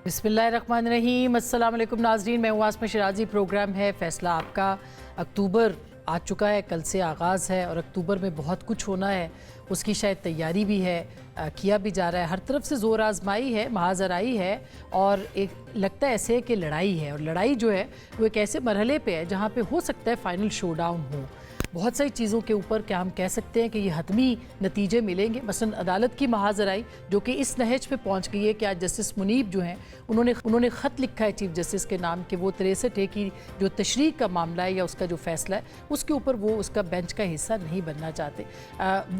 बिस्मिल्लाहिर्रहमानिर्रहीम। अस्सलाम वालेकुम नाज़रीन, मैं आसमा शिराजी। प्रोग्राम है फैसला आपका। अक्टूबर आ चुका है, कल से आगाज़ है और अक्टूबर में बहुत कुछ होना है, उसकी शायद तैयारी भी है, किया भी जा रहा है। हर तरफ से ज़ोर आजमाई है, महाजराई है और एक लगता है ऐसे है कि लड़ाई है। और लड़ाई जो है वो एक ऐसे मरहले पे है जहाँ पे हो सकता है फ़ाइनल शोडाउन हो। बहुत सारी चीज़ों के ऊपर क्या हम कह सकते हैं कि ये हतमी नतीजे मिलेंगे। मसलन अदालत की महाजराई जो कि इस नहज पे पहुंच गई है कि आज जस्टिस मुनीब जो हैं उन्होंने ख़त लिखा है चीफ जस्टिस के नाम कि वो 63A की जो तशरीह का मामला है या उसका जो फैसला है उसके ऊपर वो उसका बेंच का हिस्सा नहीं बनना चाहते।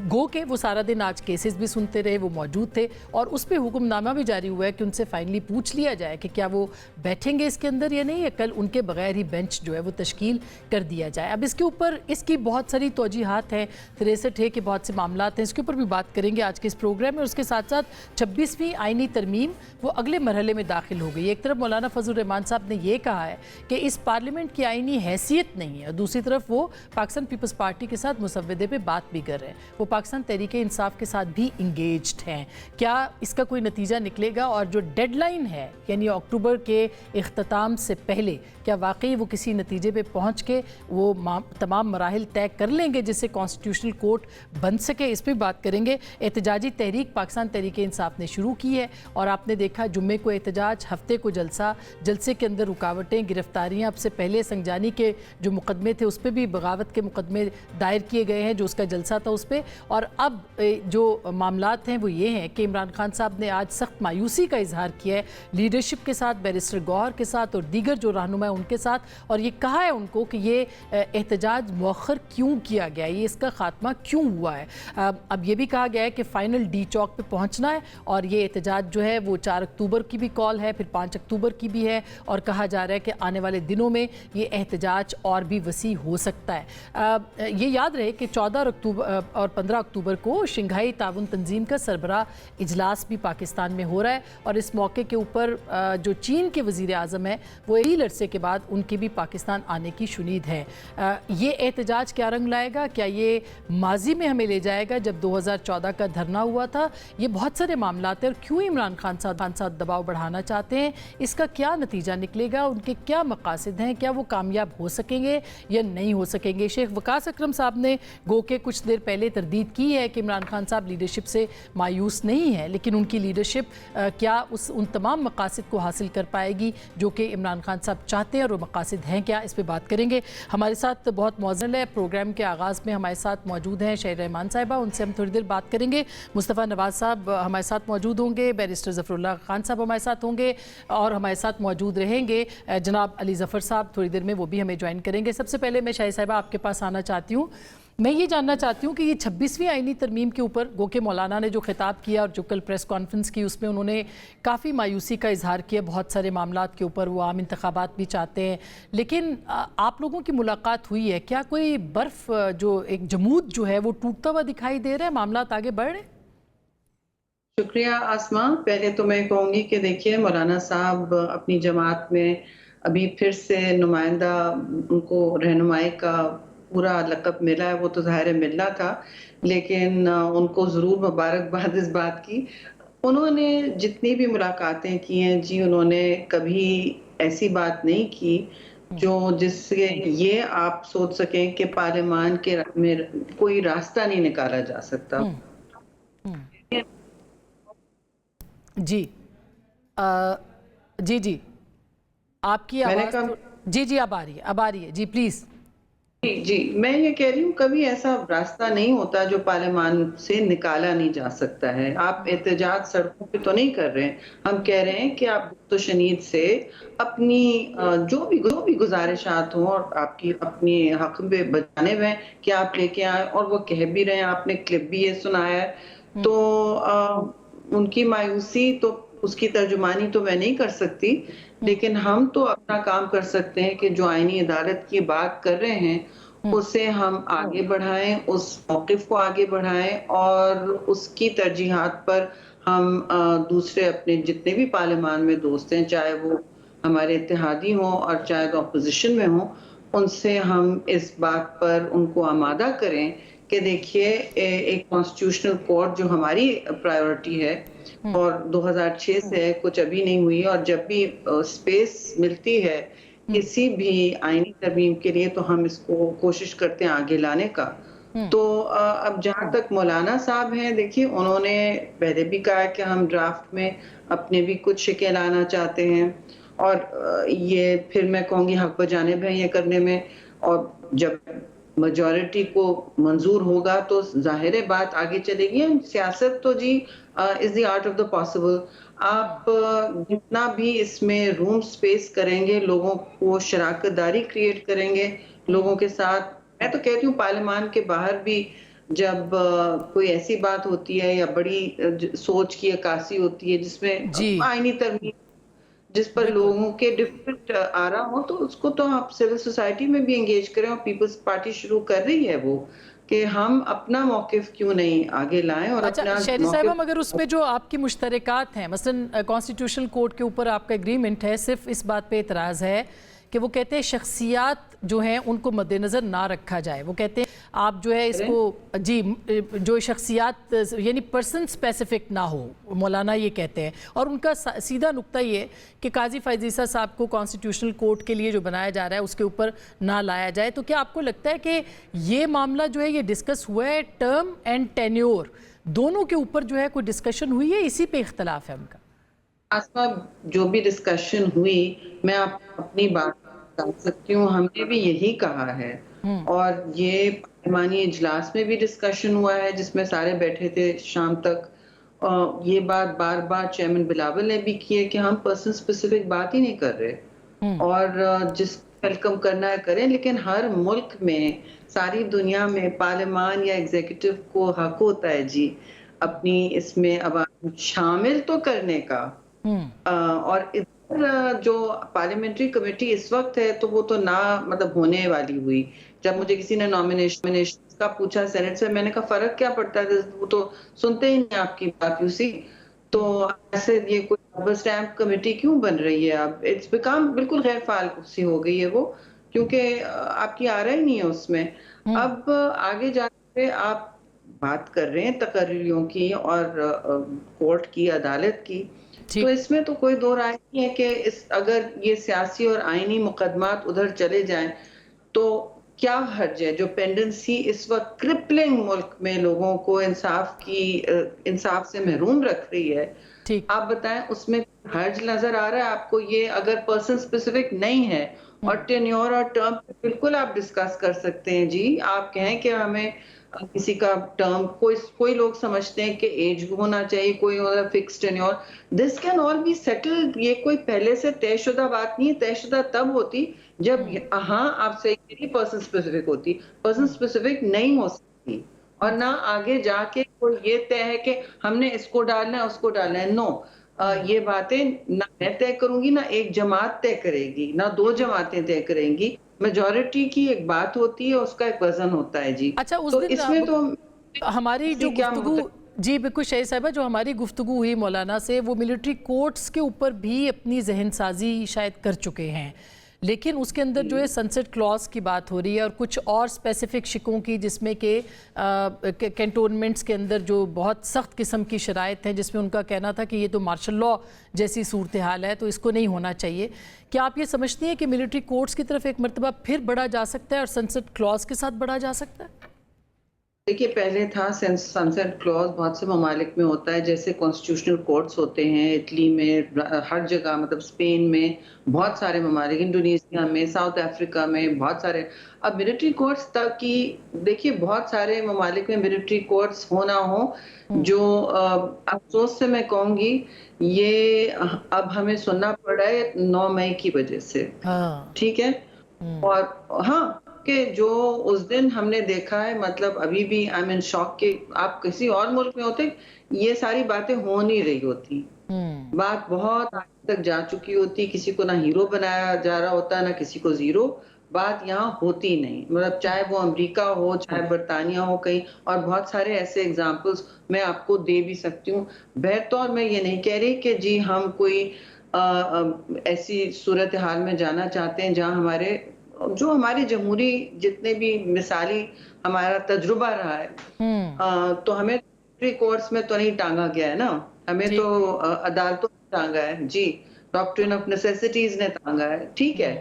गो के वो सारा दिन आज केसेस भी सुनते रहे, वो मौजूद थे और उस पर हुक्मनामा भी जारी हुआ है कि उनसे फाइनली पूछ लिया जाए कि क्या वो बैठेंगे इसके अंदर या नहीं, या कल उनके बगैर ही बेंच जो है वो तश्कील कर दिया जाए। अब इसके ऊपर इसकी बहुत सारी तौजीहात हैं, 63A के बहुत से मामलात हैं, इसके ऊपर भी बात करेंगे आज के इस प्रोग्राम में। उसके साथ साथ 26वीं आईनी तरमीम वो अगले मरहले में दाखिल हो गई। एक तरफ मौलाना फजल रहमान साहब ने ये कहा है कि इस पार्लियामेंट की आईनी हैसियत नहीं है और दूसरी तरफ वो पाकिस्तान पीपल्स पार्टी के साथ मुसव्वदे पे बात भी कर रहे हैं, वो पाकिस्तान तहरीक इंसाफ के साथ भी इंगेज्ड हैं। क्या इसका कोई नतीजा निकलेगा और जो डेडलाइन है यानी अक्टूबर के इख्तिताम से पहले क्या वाकई वो किसी नतीजे पे पहुँच के वो तमाम मराहिल तय कर लेंगे जिससे कॉन्स्टिट्यूशनल कोर्ट बन सके, इस पर बात करेंगे। एहतजाजी तहरीक पाकिस्तान तहरीक इंसाफ ने शुरू की है और आपने देखा जुम्मे को एहतजाज, हफ्ते को जलसा, जलसे के अंदर रुकावटें, गिरफ्तारियां। अब से पहले संजानी के जो मुकदमे थे उस पर भी बगावत के मुकदमे दायर किए गए हैं जो उसका जलसा था उस पर। और अब जो मामलात हैं वो ये हैं कि इमरान खान साहब ने आज सख्त मायूसी का इजहार किया है लीडरशिप के साथ, बैरिस्टर गौहर के साथ और दीगर जो रहनुमा है उनके साथ, और ये कहा है उनको कि ये एहतजाज मौखर क्यों किया गया, ये इसका खात्मा क्यों हुआ है। अब ये भी कहा गया है कि फ़ाइनल डी चौक पे पहुंचना है और ये एहतजाज जो है वो 4 अक्टूबर की भी कॉल है, फिर 5 अक्टूबर की भी है और कहा जा रहा है कि आने वाले दिनों में ये एहतजाज और भी वसी हो सकता है। ये याद रहे कि 14 अक्टूबर और 15 अक्टूबर को शंघाई ताउन तंजीम का सरबराह इजलास भी पाकिस्तान में हो रहा है और इस मौके के ऊपर जो चीन के वज़ीर आज़म है वो एक अरसे के बाद उनके भी पाकिस्तान आने की शुनीद है। ये एहतजाज क्या रंग लाएगा, क्या ये माजी में हमें ले जाएगा जब 2014 का धरना हुआ था, ये बहुत सारे मामलात हैं और क्यों इमरान खान साहब दबाव बढ़ाना चाहते हैं, इसका क्या नतीजा निकलेगा, उनके क्या मकासद हैं, क्या वो कामयाब हो सकेंगे या नहीं हो सकेंगे। शेख वकास अकरम साहब ने गो के कुछ देर पहले तरदीद की है कि इमरान खान साहब लीडरशिप से मायूस नहीं है, लेकिन उनकी लीडरशिप क्या उन तमाम मकासद को हासिल कर पाएगी जो कि इमरान खान साहब चाहते हैं और वो मकासद हैं क्या, इस पर बात करेंगे। हमारे साथ बहुत मौजूद है, प्रोग्राम के आगाज़ में हमारे साथ मौजूद हैं शहर रहमान साहिबा, उनसे हम थोड़ी देर बात करेंगे। मुस्तफ़ा नवाज़ साहब हमारे साथ मौजूद होंगे, बैरिस्टर ज़फ़रुल्लाह खान साहब हमारे साथ होंगे और हमारे साथ मौजूद रहेंगे जनाब अली ज़फ़र साहब, थोड़ी देर में वो भी हमें ज्वाइन करेंगे। सबसे पहले मैं शाहिद साहिबा आपके पास आना चाहती हूँ। मैं ये जानना चाहती हूँ कि ये 26वीं आईनी तरमीम के ऊपर गो के मौलाना ने जो खिताब किया और जो कल प्रेस कॉन्फ्रेंस की उसमें उन्होंने काफ़ी मायूसी का इजहार किया बहुत सारे मामलात के ऊपर, वो आम इंतखाबात भी चाहते हैं, लेकिन आप लोगों की मुलाकात हुई है, क्या कोई बर्फ़ जो एक जमूद जो है वो टूटता हुआ दिखाई दे रहा है, मामलात आगे बढ़ रहे हैं? शुक्रिया आसमा। पहले तो मैं कहूँगी कि देखिए मौलाना साहब अपनी जमात में अभी फिर से नुमाइंदा, उनको रहनुमाई का पूरा लक़ब मिला है, वो तो ज़ाहिर मिलना था, लेकिन उनको ज़रूर मुबारकबाद इस बात की। उन्होंने जितनी भी मुलाकातें की हैं जी, उन्होंने कभी ऐसी बात नहीं की जो जिससे ये आप सोच सकें कि पार्लियामान के में कोई रास्ता नहीं निकाला जा सकता। जी जी जी, आपकी आवाज़ जी जी अब आ रही है, अब आ रही है जी, प्लीज़। जी जी, मैं ये कह रही हूँ कभी ऐसा रास्ता नहीं होता जो पार्लियामान से निकाला नहीं जा सकता है। आप एहतजाज सड़कों पे तो नहीं कर रहे हैं, हम कह रहे हैं कि आप तो शनीद से अपनी जो भी गुजारिशात हों और आपकी अपनी हक में बचाने में कि आप लेके आए, और वो कह भी रहे हैं, आपने क्लिप भी ये सुनाया है, तो उनकी मायूसी तो उसकी तर्जुमानी तो मैं नहीं कर सकती, लेकिन हम तो अपना काम कर सकते हैं कि जो आईनी अदालत की बात कर रहे हैं उसे हम आगे बढ़ाएं, उस मौक़िफ़ को आगे बढ़ाएं और उसकी तरजीहात पर हम दूसरे अपने जितने भी पार्लियामान में दोस्त हैं, चाहे वो हमारे इत्तेहादी हों और चाहे वो अपोजिशन में हों, उनसे हम इस बात पर उनको आमादा करें कि देखिए एक कॉन्स्टिट्यूशनल कोर्ट जो हमारी प्रायोरिटी है और 2006 से है, कुछ अभी नहीं हुई है, और जब भी स्पेस मिलती है किसी भी आईनी तरमीम के लिए तो हम इसको कोशिश करते हैं आगे लाने का। तो अब जहाँ तक मौलाना साहब हैं, देखिए उन्होंने पहले भी कहा है कि हम ड्राफ्ट में अपने भी कुछ शिकें लाना चाहते हैं, और ये फिर मैं कहूँगी हक बजानिब है ये करने में, और जब मेजॉरिटी को मंजूर होगा तो जाहिर है बात आगे चलेगी। सियासत तो जी is the art of the possible. आप जितना भी इसमें रूम स्पेस करेंगे, लोगों को शराकतदारी क्रिएट करेंगे लोगों के साथ। मैं तो कहती हूँ पार्लियामान के बाहर भी जब कोई ऐसी बात होती है या बड़ी सोच की अक्कासी होती है जिसमें जी आईनी तरमीम जिस पर बिल्कुल। लोगों के डिफरेंट आ रहा हो, तो उसको तो आप सिविल सोसाइटी में भी एंगेज करें, और पीपल्स पार्टी शुरू कर रही है वो कि हम अपना मौकिफ क्यों नहीं आगे लाएं और अच्छा अपना शहरी साहिबा, मौकिफ। मगर उसमें जो आपकी मुश्तरकात हैं, मसलन कॉन्स्टिट्यूशनल कोर्ट के ऊपर आपका एग्रीमेंट है, सिर्फ इस बात पे इतराज़ है कि वो कहते हैं शख्सियात जो हैं उनको मद्देनज़र ना रखा जाए। वो कहते हैं आप जो है इसको जी जो शख्सियात यानी पर्सन स्पेसिफिक ना हो, मौलाना ये कहते हैं। और उनका सीधा नुक्ता ये कि काजी फ़ायज़ साहब को कॉन्स्टिट्यूशनल कोर्ट के लिए जो बनाया जा रहा है उसके ऊपर ना लाया जाए। तो क्या आपको लगता है कि ये मामला जो है ये डिस्कस हुआ है, टर्म एंड टेन्योर दोनों के ऊपर जो है कोई डिस्कशन हुई है, इसी पे इख्तलाफ है उनका? आसपा जो भी डिस्कशन हुई, मैं आप अपनी बात बता सकती हूँ, हमने भी यही कहा है, और ये पार्लिमानी इजलास में भी डिस्कशन हुआ है जिसमें सारे बैठे थे शाम तक। ये बात बार बार चेयरमैन बिलावल ने भी की है कि हम पर्सन स्पेसिफिक बात ही नहीं कर रहे, और जिस वेलकम करना है करें, लेकिन हर मुल्क में, सारी दुनिया में पार्लियामान या एग्जीक्यूटिव को हक होता है जी अपनी इसमें आवाज़ शामिल तो करने का। और इधर जो पार्लियामेंट्री कमेटी इस वक्त है तो वो तो ना मतलब होने वाली हुई। जब मुझे किसी ने नॉमिनेशन का पूछा सेनेट से, मैंने कहा फर्क क्या पड़ता है, वो तो सुनते ही नहीं आपकी बात यूसी। तो ऐसे ये कोई रबर स्टैम्प कमेटी क्यों बन रही है? अब इट्स बिकम बिल्कुल गैर फाल सी हो गई है वो, क्योंकि आपकी आ रहा ही नहीं है उसमें। अब आगे जाके आप बात कर रहे हैं तकर्रियों की और कोर्ट की, अदालत की, तो इसमें तो कोई दो राय नहीं है कि इस अगर ये सियासी और आईनी मुकदमात उधर चले जाएं तो क्या हर्ज है। जो पेंडेंसी इस वक्त क्रिपलिंग मुल्क में लोगों को इंसाफ से महरूम रख रही है, आप बताएं उसमें हर्ज नजर आ रहा है आपको? ये अगर पर्सन स्पेसिफिक नहीं है और टेन्योर और टर्म बिल्कुल आप डिस्कस कर सकते हैं जी। आप कहें कि हमें किसी का टर्म, कोई लोग समझते हैं कि एज होना चाहिए, कोई होगा fixed tenure. This can all be settled. ये कोई पहले से तयशुदा बात नहीं है। तयशुदा तब होती जब हाँ आप सही कह रही पर्सन स्पेसिफिक होती, पर्सन स्पेसिफिक नहीं हो सकती, और ना आगे जाके कोई ये तय है कि हमने इसको डालना है उसको डालना है। नो, ये बातें ना मैं तय करूंगी, ना एक जमात तय करेगी, ना दो जमातें तय करेंगी। मेजॉरिटी की एक बात होती है, उसका एक वजन होता है जी। अच्छा, उस तो दिन इसमें तो हमारी जो गुफ्तगू, जी बिल्कुल शहीद साहिबा, जो हमारी गुफ्तगू हुई मौलाना से, वो मिलिट्री कोर्ट्स के ऊपर भी अपनी जहन साजी शायद कर चुके हैं, लेकिन उसके अंदर जो है सनसेट क्लॉज की बात हो रही है और कुछ और स्पेसिफिक शिकों की, जिसमें कि कैंटोनमेंट्स के अंदर जो बहुत सख्त किस्म की शराइत हैं, जिसमें उनका कहना था कि ये तो मार्शल लॉ जैसी सूरत हाल है तो इसको नहीं होना चाहिए। क्या आप ये समझती हैं कि मिलिट्री कोर्ट्स की तरफ एक मरतबा फिर बढ़ा जा सकता है और सनसेट क्लॉज के साथ बढ़ा जा सकता है? देखिए, पहले था सनसेट क्लॉज बहुत से ममालिक में होता है, जैसे कॉन्स्टिट्यूशनल कोर्ट्स होते हैं इटली में, हर जगह, मतलब स्पेन में बहुत सारे ममालिक, इंडोनेशिया में, साउथ अफ्रीका में बहुत सारे। अब मिलिट्री कोर्ट्स तक की देखिए, बहुत सारे ममालिक में मिलिट्री कोर्ट्स हो ना हो, जो अफसोस से मैं कहूँगी ये अब हमें सुनना पड़ रहा है 9 मई की वजह से। ठीक है, और हाँ कि जो उस दिन हमने देखा है, मतलब अभी भी आई एम इन शॉक कि आप किसी और मुल्क में होते ये सारी बातें हो नहीं रही होती, बात बहुत आगे तक जा चुकी होती, किसी को ना हीरो बनाया जा रहा होता ना किसी को जीरो, बात यहाँ होती नहीं। मतलब चाहे वो अमेरिका हो, चाहे बरतानिया हो कहीं, और बहुत सारे ऐसे एग्जाम्पल्स मैं आपको दे भी सकती हूँ। बहरतौर मैं ये नहीं कह रही कि जी हम कोई ऐसी सूरत हाल में जाना चाहते हैं जहाँ हमारे जो हमारे जमहूरी जितने भी मिसाली हमारा तजुर्बा रहा है, तो हमें कोर्ट्स में तो नहीं टांगा गया है ना, हमें तो अदालतों में टांगा है जी, डॉक्ट्रिन ऑफ नेसेसिटीज ने टांगा है, ठीक है।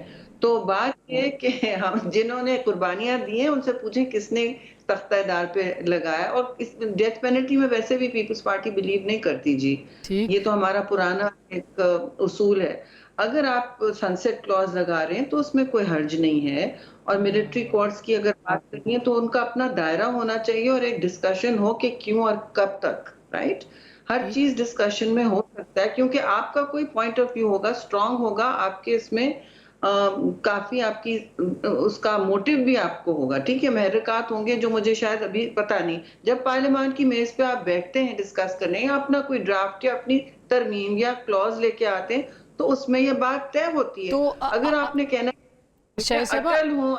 तो बात ये कि हम जिन्होंने कुर्बानियां दी हैं उनसे पूछें किसने तख्तादार पे लगाया, और इस डेथ पेनल्टी में वैसे भी पीपल्स पार्टी बिलीव नहीं करती जी, ये तो हमारा पुराना एक उसूल है। अगर आप सनसेट क्लॉज लगा रहे हैं तो उसमें कोई हर्ज नहीं है, और मिलिट्री कोर्ट्स की अगर बात करनी है तो उनका अपना दायरा होना चाहिए और एक डिस्कशन हो कि क्यों और कब तक, राइट। हर चीज डिस्कशन में हो सकता है, क्योंकि आपका कोई पॉइंट ऑफ व्यू होगा, स्ट्रांग होगा, आपके इसमें काफी आपकी उसका मोटिव भी आपको होगा, ठीक है। महरकात होंगे जो मुझे शायद अभी पता नहीं, जब पार्लियामान की मेज पे आप बैठते हैं डिस्कस करने या अपना कोई ड्राफ्ट या अपनी तरमीम या क्लॉज लेके आते हैं तो उसमें ये बात तय होती है। तो अगर आपने कहना अटल हूँ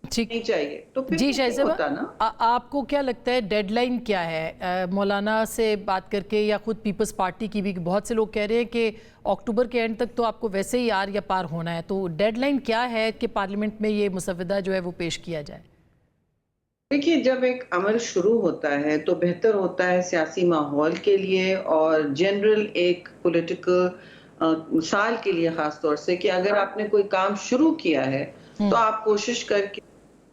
ठीक नहीं चाहिए तो फिर जी शायद होता ना। आपको क्या लगता है डेडलाइन क्या है? मौलाना से बात करके या खुद पीपल्स पार्टी की भी बहुत से लोग कह रहे हैं कि अक्टूबर के एंड तक तो आपको वैसे ही आर या पार होना है, तो डेडलाइन क्या है कि पार्लियामेंट में ये मुसवदा जो है वो पेश किया जाए? देखिए, जब एक अमल शुरू होता है तो बेहतर होता है सियासी माहौल के लिए और जनरल एक पॉलिटिकल साल के लिए खास तौर से, कि अगर आपने कोई काम शुरू किया है तो आप कोशिश करके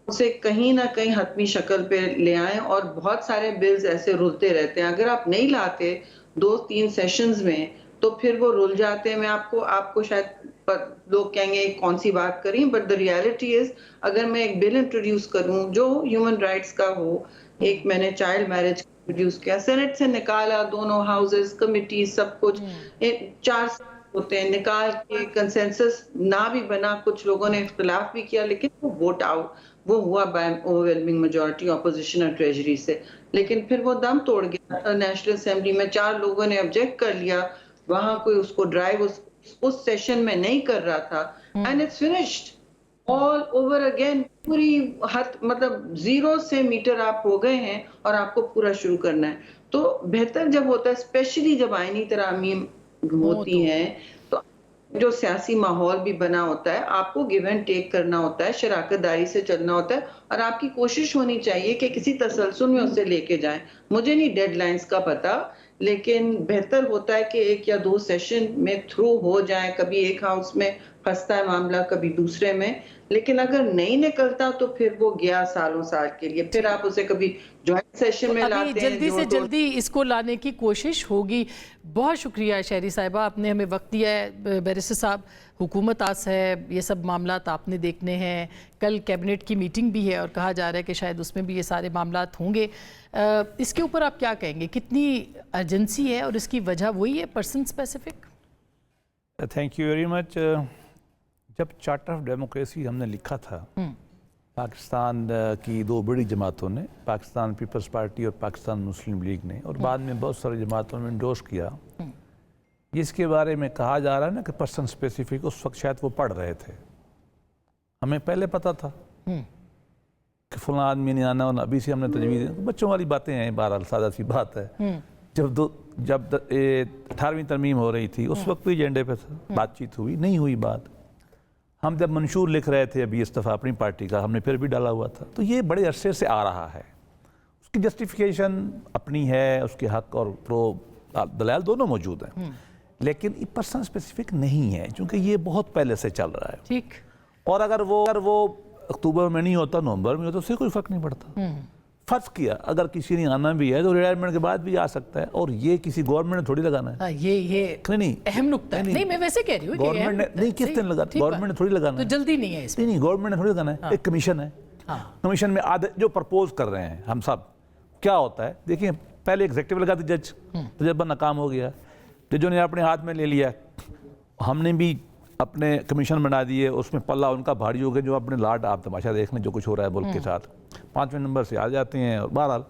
उसे कहीं ना कहीं हतमी शक्ल पे ले आए। और बहुत सारे बिल्स ऐसे रुलते रहते हैं, अगर आप नहीं लाते 2-3 सेशंस में तो फिर वो रुल जाते हैं। मैं आपको शायद लोग कहेंगे कौन सी बात करी, बट द रियलिटी इज अगर मैं एक बिल इंट्रोड्यूस करूं जो ह्यूमन राइट्स का हो, एक मैंने चाइल्ड मैरिज इंट्रोड्यूस किया, सेनेट से निकाला, दोनों हाउसेस कमिटी सब कुछ 4 होते हैं, निकाल के कंसेंसस ना भी बना, कुछ लोगों ने इख्तिलाफ भी किया, लेकिन वो वोट आउट वो हुआ बाय ओवरवेलमिंग मेजॉरिटी ऑपोजिशन और ट्रेजरी से। लेकिन फिर वो दम तोड़ गया नेशनल असेंबली में, 4 लोगों ने ऑब्जेक्ट कर लिया, वहां कोई उसको ड्राइव उस सेशन में नहीं कर रहा था, and it's finished all over again. पूरी हद मतलब 0 से मीटर आप हो गए हैं और आपको पूरा शुरू करना है। तो बेहतर जब होता है, स्पेशली जब आईनी तरामीम होती हैं, तो जो सियासी माहौल भी बना होता है, आपको गिव एंड टेक करना होता है, शराकतदारी से चलना होता है, और आपकी कोशिश होनी चाहिए कि किसी तसलसल में उसे लेके जाएं। मुझे नहीं डेडलाइंस का पता, लेकिन बेहतर होता है कि 1 या 2 सेशन में थ्रू हो जाए, कभी एक हाउस में फंसता है मामला, कभी दूसरे में, लेकिन अगर नहीं निकलता तो फिर वो गया सालों साल के लिए, फिर आप उसे कभी ज्वाइंट सेशन में लाते हैं। जल्दी से जल्दी इसको लाने की कोशिश होगी। बहुत शुक्रिया शहरी साहिबा, आपने हमें वक्त दिया है। बैरिस्टर साहब, हुकूमत आस है, ये सब मामलात आपने देखने हैं, कल कैबिनेट की मीटिंग भी है और कहा जा रहा है कि शायद उसमें भी ये सारे मामलात होंगे। इसके ऊपर आप क्या कहेंगे, कितनी अर्जेंसी है और इसकी वजह वही है person specific? Thank you very much. जब चार्टर ऑफ डेमोक्रेसी हमने लिखा था, पाकिस्तान की 2 बड़ी जमातों ने, पाकिस्तान पीपल्स पार्टी और पाकिस्तान मुस्लिम लीग ने, और बाद में बहुत सारी जमातों ने इंडोर्स किया, इसके बारे में कहा जा रहा है ना कि पर्सन स्पेसिफिक, उस वक्त शायद वो पढ़ रहे थे, हमें पहले पता था कि फलां आदमी नहीं आना, और अभी से हमने तजवीज़, बच्चों वाली बातें हैं, बहरहाल सादा सी बात है। जब 18वीं तरमीम हो रही थी उस वक्त भी एजेंडे पे था, बातचीत हुई, नहीं हुई बात। हम जब मंशूर लिख रहे थे अभी इस्तीफ़ा अपनी पार्टी का, हमने फिर भी डाला हुआ था। तो ये बड़े अरसे से आ रहा है, उसकी जस्टिफिकेशन अपनी है, उसके हक और प्रो दलाल दोनों मौजूद हैं, लेकिन ये पर्सन स्पेसिफिक नहीं है, क्योंकि ये बहुत पहले से चल रहा है। ठीक। और अगर वो अक्टूबर में नहीं होता, नवंबर में होता, उससे कोई फ़र्क नहीं पड़ता। फर्ज किया अगर किसी ने आना भी है तो रिटायरमेंट के बाद भी आ सकता है, और ये किसी गवर्नमेंट ने थोड़ी लगाना है। ये नहीं अहम नुक्ता है। नहीं, मैं वैसे कह रही हूँ गवर्नमेंट ने नहीं, किस दिन लगा, गवर्नमेंट ने थोड़ी लगाना है, तो जल्दी नहीं है इसमें। नहीं, गवर्नमेंट ने थोड़ी लगाना है, एक कमीशन है। कमीशन में आधे जो प्रपोज कर रहे हैं हम सब, क्या होता है, देखिए पहले एग्जेक्टिव लगा दी जज, तो जब नाकाम हो गया, जजों ने अपने हाथ में ले लिया, हमने भी अपने कमीशन बना दिए, उसमें पल्ला उनका भारी हो गया, जो अपने लाड आप तमाशा देख लें जो कुछ हो रहा है मुल्क के साथ, 5वें नंबर से आ जाते हैं। और बहरहाल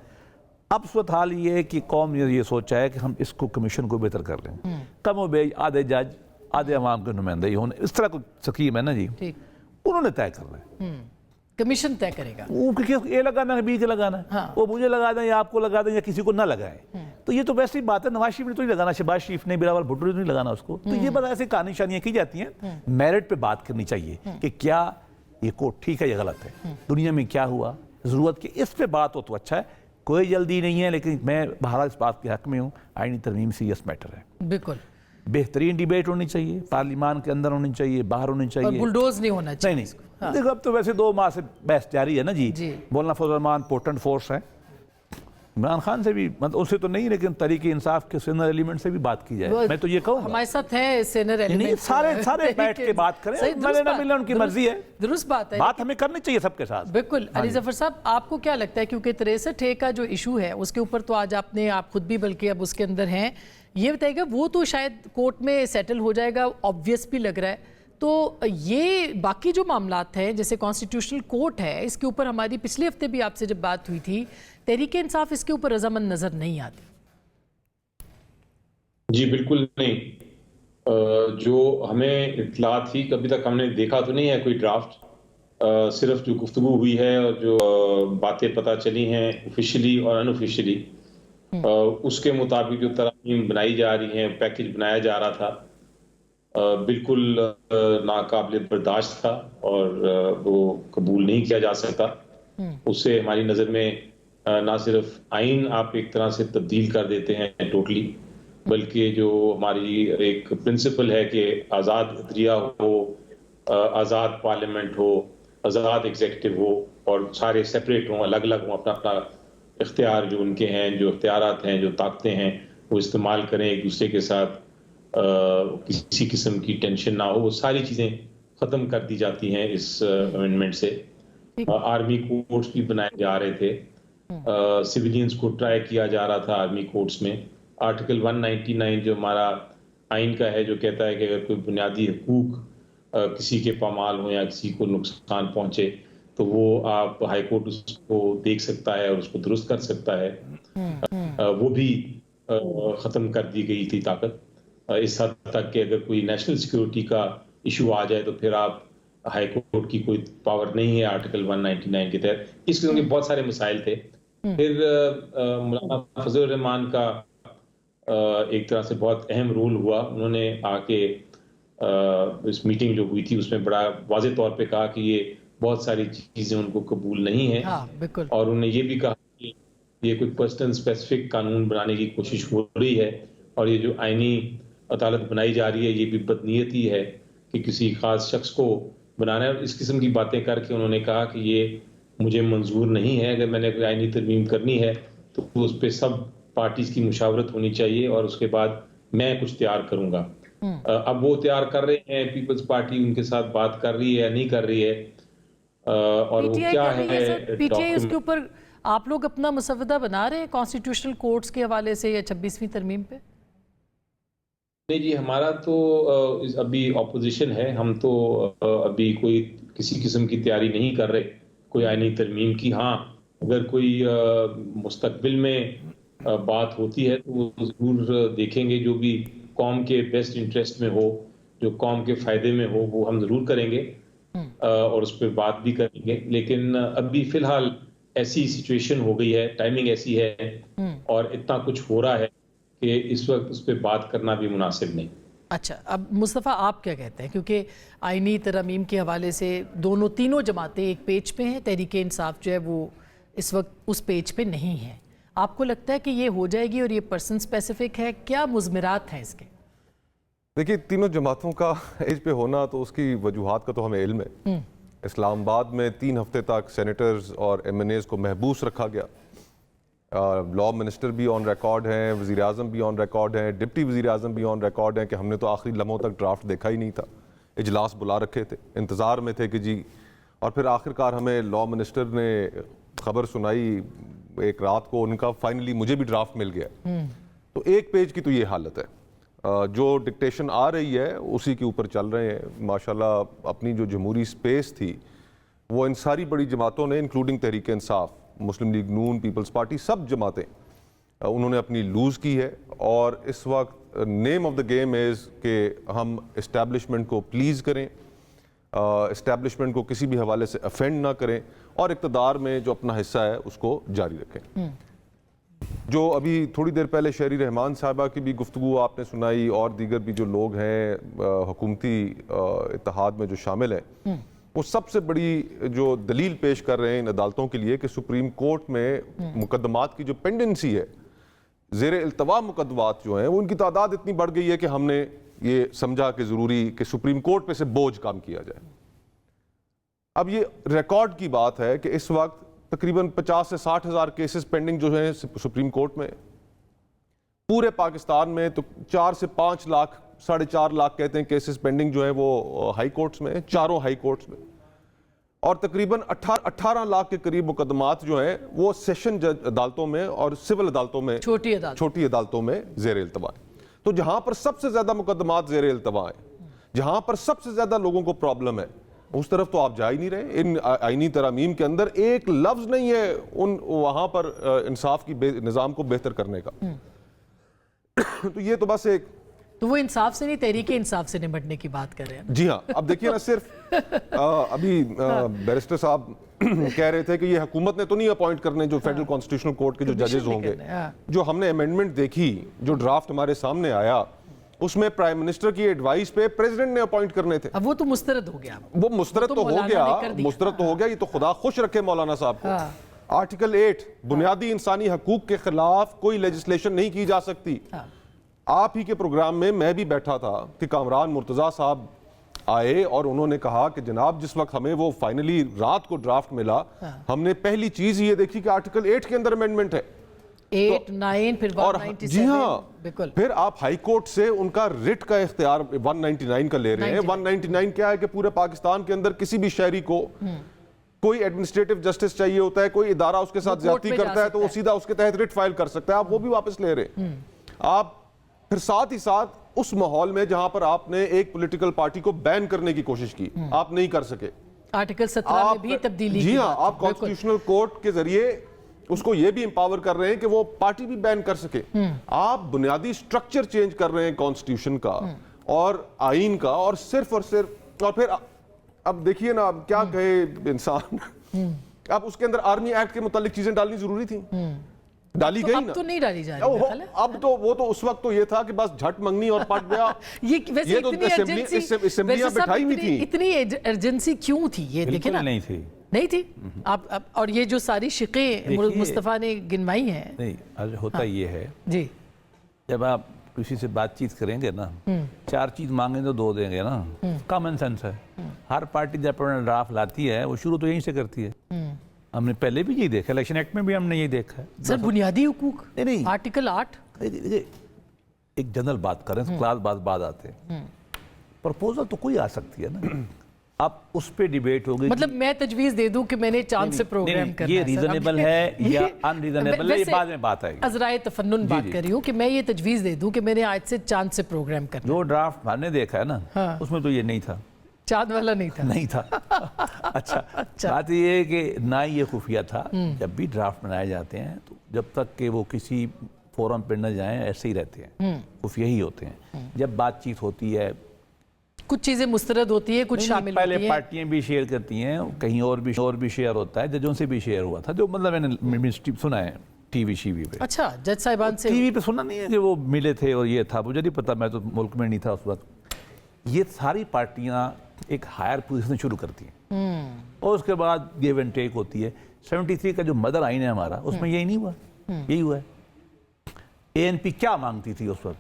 अब सूरत हाल ये है कि कौम ने ये सोचा है कि हम इसको कमीशन को बेहतर कर लें, कम व बेश आधे जज आधे अवाम के नुमाइंदे ही होने, इस तरह को स्कीम है ना जी, उन्होंने तय कर रहे हैं, कमीशन तय करेगा वो ए लगाना है, बी के लगाना है। हाँ। वो मुझे लगा दें या आपको लगा दें या किसी को ना लगाएं, तो ये तो वैसी बात है, नवाज शरीफ ने तो नहीं लगाना, शहबाज शरीफ ने, बिलावल भुट्टो ने तो नहीं लगाना उसको। तो ये बस ऐसी कहानी शानियाँ की जाती हैं, मेरिट पे बात करनी चाहिए कि क्या ये कोर्ट ठीक है या गलत है, दुनिया में क्या हुआ, ज़रूरत की इस पे बात हो तो अच्छा है, कोई जल्दी नहीं है। लेकिन मैं बहरहाल इस बात के हक में हूँ, आईनी तरमीम सीरियस मैटर है, बिल्कुल बेहतरीन डिबेट होनी चाहिए, पार्लियामान के अंदर होनी चाहिए, बाहर होनी और चाहिए, बुलडोज नहीं होना चाहिए। नहीं नहीं। देखो अब तो वैसे 2 माह से बहस जारी है ना जी, जी। बोलना फजल रहमान पोटेंट फोर्स है, इमरान खान से भी मतलब उससे तो नहीं, लेकिन तरीके इंसाफ के सीनियर एलिमेंट से भी बात की जाए। मैं तो ये कहूँ हमारे साथ हैं सीनियर एलिमेंट, सारे बैठ के बात करें, मिले ना मिले उनकी मर्जी है, दुरुस्त बात है, बात हमें करनी चाहिए सबके साथ। बिल्कुल। अली जफर साहब, आपको क्या लगता है, क्योंकि 63A का जो इशू है उसके ऊपर तो आज आप खुद भी बल्कि अब उसके अंदर हैं, ये बताइएगा वो तो शायद कोर्ट में सेटल हो जाएगा, ऑब्वियस भी लग रहा है, तो ये बाकी जो मामलात हैं जैसे कॉन्स्टिट्यूशनल कोर्ट है, इसके ऊपर हमारी पिछले हफ्ते भी आपसे जब बात हुई थी, तहरीक इंसाफ इसके ऊपर रजामंद नजर नहीं आती। जी बिल्कुल नहीं, जो हमें इत्तला थी, कभी तक हमने देखा तो नहीं है कोई ड्राफ्ट, सिर्फ जो गुफ्तगू हुई है और जो बातें पता चली हैं ऑफिशियली और अनऑफिशियली, उसके मुताबिक जो तरामीम बनाई जा रही हैं, पैकेज बनाया जा रहा था, बिल्कुल नाकाबिल बर्दाश्त था और वो कबूल नहीं किया जा सकता। उससे हमारी नज़र में ना सिर्फ आइन आप एक तरह से तब्दील कर देते हैं टोटली, बल्कि जो हमारी एक प्रिंसिपल है कि आज़ाद अदलिया हो, आज़ाद पार्लियामेंट हो, आज़ाद एग्जीक्यूटिव हो और सारे सेपरेट हों, अलग अलग हों, अपना अपना इख्तियार जो उनके हैं, जो इख्तियारात हैं, जो ताकतें हैं, वो इस्तेमाल करें, एक दूसरे के साथ किसी किस्म की टेंशन ना हो, वो सारी चीज़ें ख़त्म कर दी जाती हैं इस अमेंडमेंट से। आर्मी कोर्ट्स भी बनाए जा रहे थे, सिविलियंस को ट्राई किया जा रहा था आर्मी कोर्ट्स में। आर्टिकल 199 जो हमारा आइन का है, जो कहता है कि अगर कोई बुनियादी हकूक किसी के पामाल हो या किसी को नुकसान पहुंचे तो वो आप हाई कोर्ट उसको देख सकता है और उसको दुरुस्त कर सकता है, वो भी ख़त्म कर दी गई थी ताकत, इस हद तक कि अगर कोई नेशनल सिक्योरिटी का इशू आ जाए तो फिर आप हाई कोर्ट की कोई पावर नहीं है आर्टिकल 199 के तहत। इस किस्म के बहुत सारे मसाइल थे। फिर मौलाना फजल रहमान का एक तरह से बहुत अहम रोल हुआ, उन्होंने आके इस मीटिंग जो हुई थी उसमें बड़ा वाज़ेह तौर पे कहा कि ये बहुत सारी चीज़ें उनको कबूल नहीं है, बिल्कुल। और उन्होंने ये भी कहा कि ये कोई पर्सन स्पेसिफिक कानून बनाने की कोशिश हो रही है और ये जो आईनी अदालत बनाई जा रही है ये भी बदनीयती है कि किसी खास शख्स को बनाना है। इस किस्म की बातें करके उन्होंने कहा कि ये मुझे मंजूर नहीं है, अगर मैंने कोई आईनी तरमीम करनी है तो उस पर सब पार्टीज की मुशावरत होनी चाहिए और उसके बाद मैं कुछ तैयार करूंगा। अब वो तैयार कर रहे हैं, पीपल्स पार्टी उनके साथ बात कर रही है या नहीं कर रही है, और वो क्या है पीटीआई उसके ऊपर आप लोग अपना मसवदा बना रहे हैं कॉन्स्टिट्यूशनल कोर्ट्स के हवाले से या 26वीं तरमीम पे? नहीं जी, हमारा तो अभी ऑपोजिशन है, हम तो अभी कोई किसी किस्म की तैयारी नहीं कर रहे कोई आईनी तरमीम की। हाँ, अगर कोई मुस्तकबिल में बात होती है तो वो जरूर देखेंगे, जो भी कौम के बेस्ट इंटरेस्ट में हो, जो कौम के फायदे में हो, वो हम जरूर करेंगे और उस पर बात भी करेंगे। लेकिन अभी फिलहाल ऐसी सिचुएशन हो गई है, टाइमिंग ऐसी है और इतना कुछ हो रहा है कि इस वक्त उस पर बात करना भी मुनासिब नहीं। अच्छा, अब मुस्तफ़ा आप क्या कहते हैं, क्योंकि आईनी तरमीम के हवाले से तीनों जमातें एक पेज पे हैं, तहरीक इंसाफ जो है वो इस वक्त उस पेज पे नहीं है, आपको लगता है कि ये हो जाएगी और ये पर्सन स्पेसिफिक है, क्या मुज़मिरात हैं इसके? देखिए, तीनों जमातों का एज पे होना तो उसकी वजूहात का तो हमें इल्म है। इस्लामाबाद में 3 हफ्ते तक सेनेटर्स और MNAs को महबूस रखा गया, लॉ मिनिस्टर भी ऑन रिकॉर्ड हैं, वज़ीर आज़म भी ऑन रिकॉर्ड हैं, डिप्टी वज़ीर आज़म भी ऑन रिकॉर्ड हैं कि हमने तो आखिरी लम्हों तक ड्राफ्ट देखा ही नहीं था, इजलास बुला रखे थे, इंतज़ार में थे कि जी, और फिर आखिरकार हमें लॉ मिनिस्टर ने खबर सुनाई एक रात को, उनका फाइनली मुझे भी ड्राफ्ट मिल गया। तो एक पेज की तो ये हालत है, जो डिक्टेशन आ रही है उसी के ऊपर चल रहे हैं। माशाल्लाह अपनी जो जमहूरी स्पेस थी वो इन सारी बड़ी जमातों ने, इंक्लूडिंग तहरीक इंसाफ, मुस्लिम लीग नून, पीपल्स पार्टी, सब जमातें उन्होंने अपनी लूज़ की है। और इस वक्त name of the game is कि हम इस्टेब्लिशमेंट को प्लीज़ करें, इस्टेब्लिशमेंट को किसी भी हवाले से अफेंड ना करें और इक़्तिदार में जो अपना हिस्सा है उसको जारी रखें। जो अभी थोड़ी देर पहले शहरी रहमान साहबा की भी गुफ्तगू आपने सुनाई और दीगर भी जो लोग हैं हुकूमती इत्तेहाद में जो शामिल हैं, वो सबसे बड़ी जो दलील पेश कर रहे हैं इन अदालतों के लिए कि सुप्रीम कोर्ट में मुकदमात की जो पेंडेंसी है, ज़ेर इल्तवा मुकदमात जो हैं, वो उनकी तादाद इतनी बढ़ गई है कि हमने ये समझा कि ज़रूरी कि सुप्रीम कोर्ट पे से बोझ कम किया जाए। अब ये रिकॉर्ड की बात है कि इस वक्त तकरीबन 50 से 60 हज़ार केसेस पेंडिंग जो हैं सुप्रीम कोर्ट में। पूरे पाकिस्तान में तो 4 से 5 लाख 4.5 लाख कहते हैं केसेस पेंडिंग जो है वो हाई कोर्ट्स में, चारों हाई कोर्ट्स में, और तकरीबन 18 लाख के करीब मुकदमात जो हैं वो सेशन जज अदालतों में और सिविल अदालतों में, छोटी अदालतों में ज़ेर इल्तवा है। तो जहां पर सबसे ज्यादा मुकदमात ज़ेर इल्तवा है, जहां पर सबसे ज्यादा लोगों को प्रॉब्लम है, उस तरफ तो आप जा ही नहीं रहे। इन आईनी तरमीम के अंदर एक लफ्ज नहीं है उन वहां पर इंसाफ की निज़ाम को बेहतर करने का। तो ये तो बस एक, तो वो इंसाफ से नहीं, तहरीक इंसाफ से निपटने की बात कर रहे हैं। जी हाँ। अब देखिए ना, सिर्फ अभी बैरिस्टर साहब कह रहे थे कि ये हुकूमत ने तो नहीं अपॉइंट करने जो फेडरल कॉन्स्टिट्यूशनल कोर्ट के जो जजेस होंगे। जो हमने अमेंडमेंट देखी, जो ड्राफ्ट हमारे सामने आया, उसमें प्राइम मिनिस्टर की एडवाइस पे प्रेसिडेंट ने अपॉइंट करने थे। अब वो तो मुस्तरद हो गया, वो मुस्तरद तो हो गया, मुस्तरद तो हो गया। ये तो खुदा खुश रखे मौलाना साहब को। आर्टिकल 8 बुनियादी इंसानी हकूक के खिलाफ कोई लेजिस्लेशन नहीं की जा सकती। आप ही के प्रोग्राम में मैं भी बैठा था कि कामरान मुर्तजा साहब आए और उन्होंने कहा कि जनाब जिस वक्त हमें वो फाइनली रात को ड्राफ्ट मिला, हमने पहली चीज ये देखी कि आर्टिकल 8 के अंदर अमेंडमेंट है, 8, 9 फिर 197। जी हाँ, बिल्कुल। फिर आप हाई कोर्ट से उनका रिट का इख्तियार 199 का ले रहे हैं। 199 क्या है कि पूरे पाकिस्तान के अंदर किसी भी शहरी को कोई एडमिनिस्ट्रेटिव जस्टिस चाहिए होता है, कोई इदारा उसके साथ ज्यादती करता है तो वो सीधा उसके तहत रिट फाइल कर सकता है, आप वो भी वापस ले रहे हैं। आप फिर साथ ही साथ उस माहौल में जहां पर आपने एक पॉलिटिकल पार्टी को बैन करने की कोशिश की, आप नहीं कर सके। आर्टिकल 17 में भी तब्दीली, जी हाँ, आप कॉन्स्टिट्यूशनल कोर्ट के जरिए उसको ये भी एम्पावर कर रहे हैं कि वो पार्टी भी बैन कर सके। आप बुनियादी स्ट्रक्चर चेंज कर रहे हैं कॉन्स्टिट्यूशन का और आईन का, और सिर्फ और फिर अब देखिए ना, अब क्या कहे इंसान। अब उसके अंदर आर्मी एक्ट के मुतालिक चीजें डालनी जरूरी थी, डाली गई ना। तो नहीं डाली जा रही है। अब तो वो तो उस वक्त तो ये था कि बस झट मंगनी और पट गया। ये वैसे तो असेंबलियां बैठाई हुई थी। इतनी अर्जेंसी क्यों थी ये देखिए ना। नहीं थी। आप और ये जो सारी शिकें मुस्तफा ने गिनवाई हैं, नहीं होता ये है जी, जब आप किसी से बातचीत करेंगे ना, 4 चीज मांगेंगे तो 2 देंगे ना, कॉमन सेंस है। हर पार्टी जब अपना ड्राफ्ट लाती है वो शुरू तो यहीं से करती है। हमने पहले भी यही देखा, इलेक्शन एक्ट में भी हमने यही देखा है। सर बुनियादी हुकूक, नहीं आर्टिकल 8, एक जनरल बात करें, क्लास बाद आते हैं। प्रपोजल तो कोई आ सकती है ना, अब उस पे डिबेट होगी। मतलब मैं तजवीज दे दूं कि मैंने चांद से प्रोग्राम करना है, ये रीजनेबल है या अनरीजनेबल है, ये बाद में बात आएगी। अज़राए तफन्नुन बात कर रही हूँ कि मैं ये तजवीज दे दूं कि मैंने आज से चांद से प्रोग्राम करना। जो ड्राफ्ट हमने देखा है ना, उसमें तो ये नहीं था, चांद वाला नहीं था। अच्छा, बात ये है कि ना ही ये खुफिया था। जब भी ड्राफ्ट बनाए जाते हैं तो जब तक कि वो किसी फोरम पर न जाएं ऐसे ही रहते हैं, खुफिया ही होते हैं। जब बातचीत होती है, कुछ चीजें मुस्तरद होती है, कुछ शामिल होती है। पहले पार्टियां भी शेयर करती हैं, कहीं और भी शेयर होता है, जजों से भी शेयर हुआ था, जो मतलब मैंने सुना है टीवी पे। अच्छा, जज साहिबान से टीवी पे सुना नहीं है कि वो मिले थे और ये था, मुझे नहीं पता, मैं तो मुल्क में नहीं था उस वक्त। ये सारी पार्टियां एक हायर पोजीशन शुरू करती हैं और उसके बाद गिव एंड टेक होती है। 73 का जो मदर आइन है हमारा, उसमें यही नहीं हुआ, यही हुआ है। ANP क्या मांगती थी उस वक्त,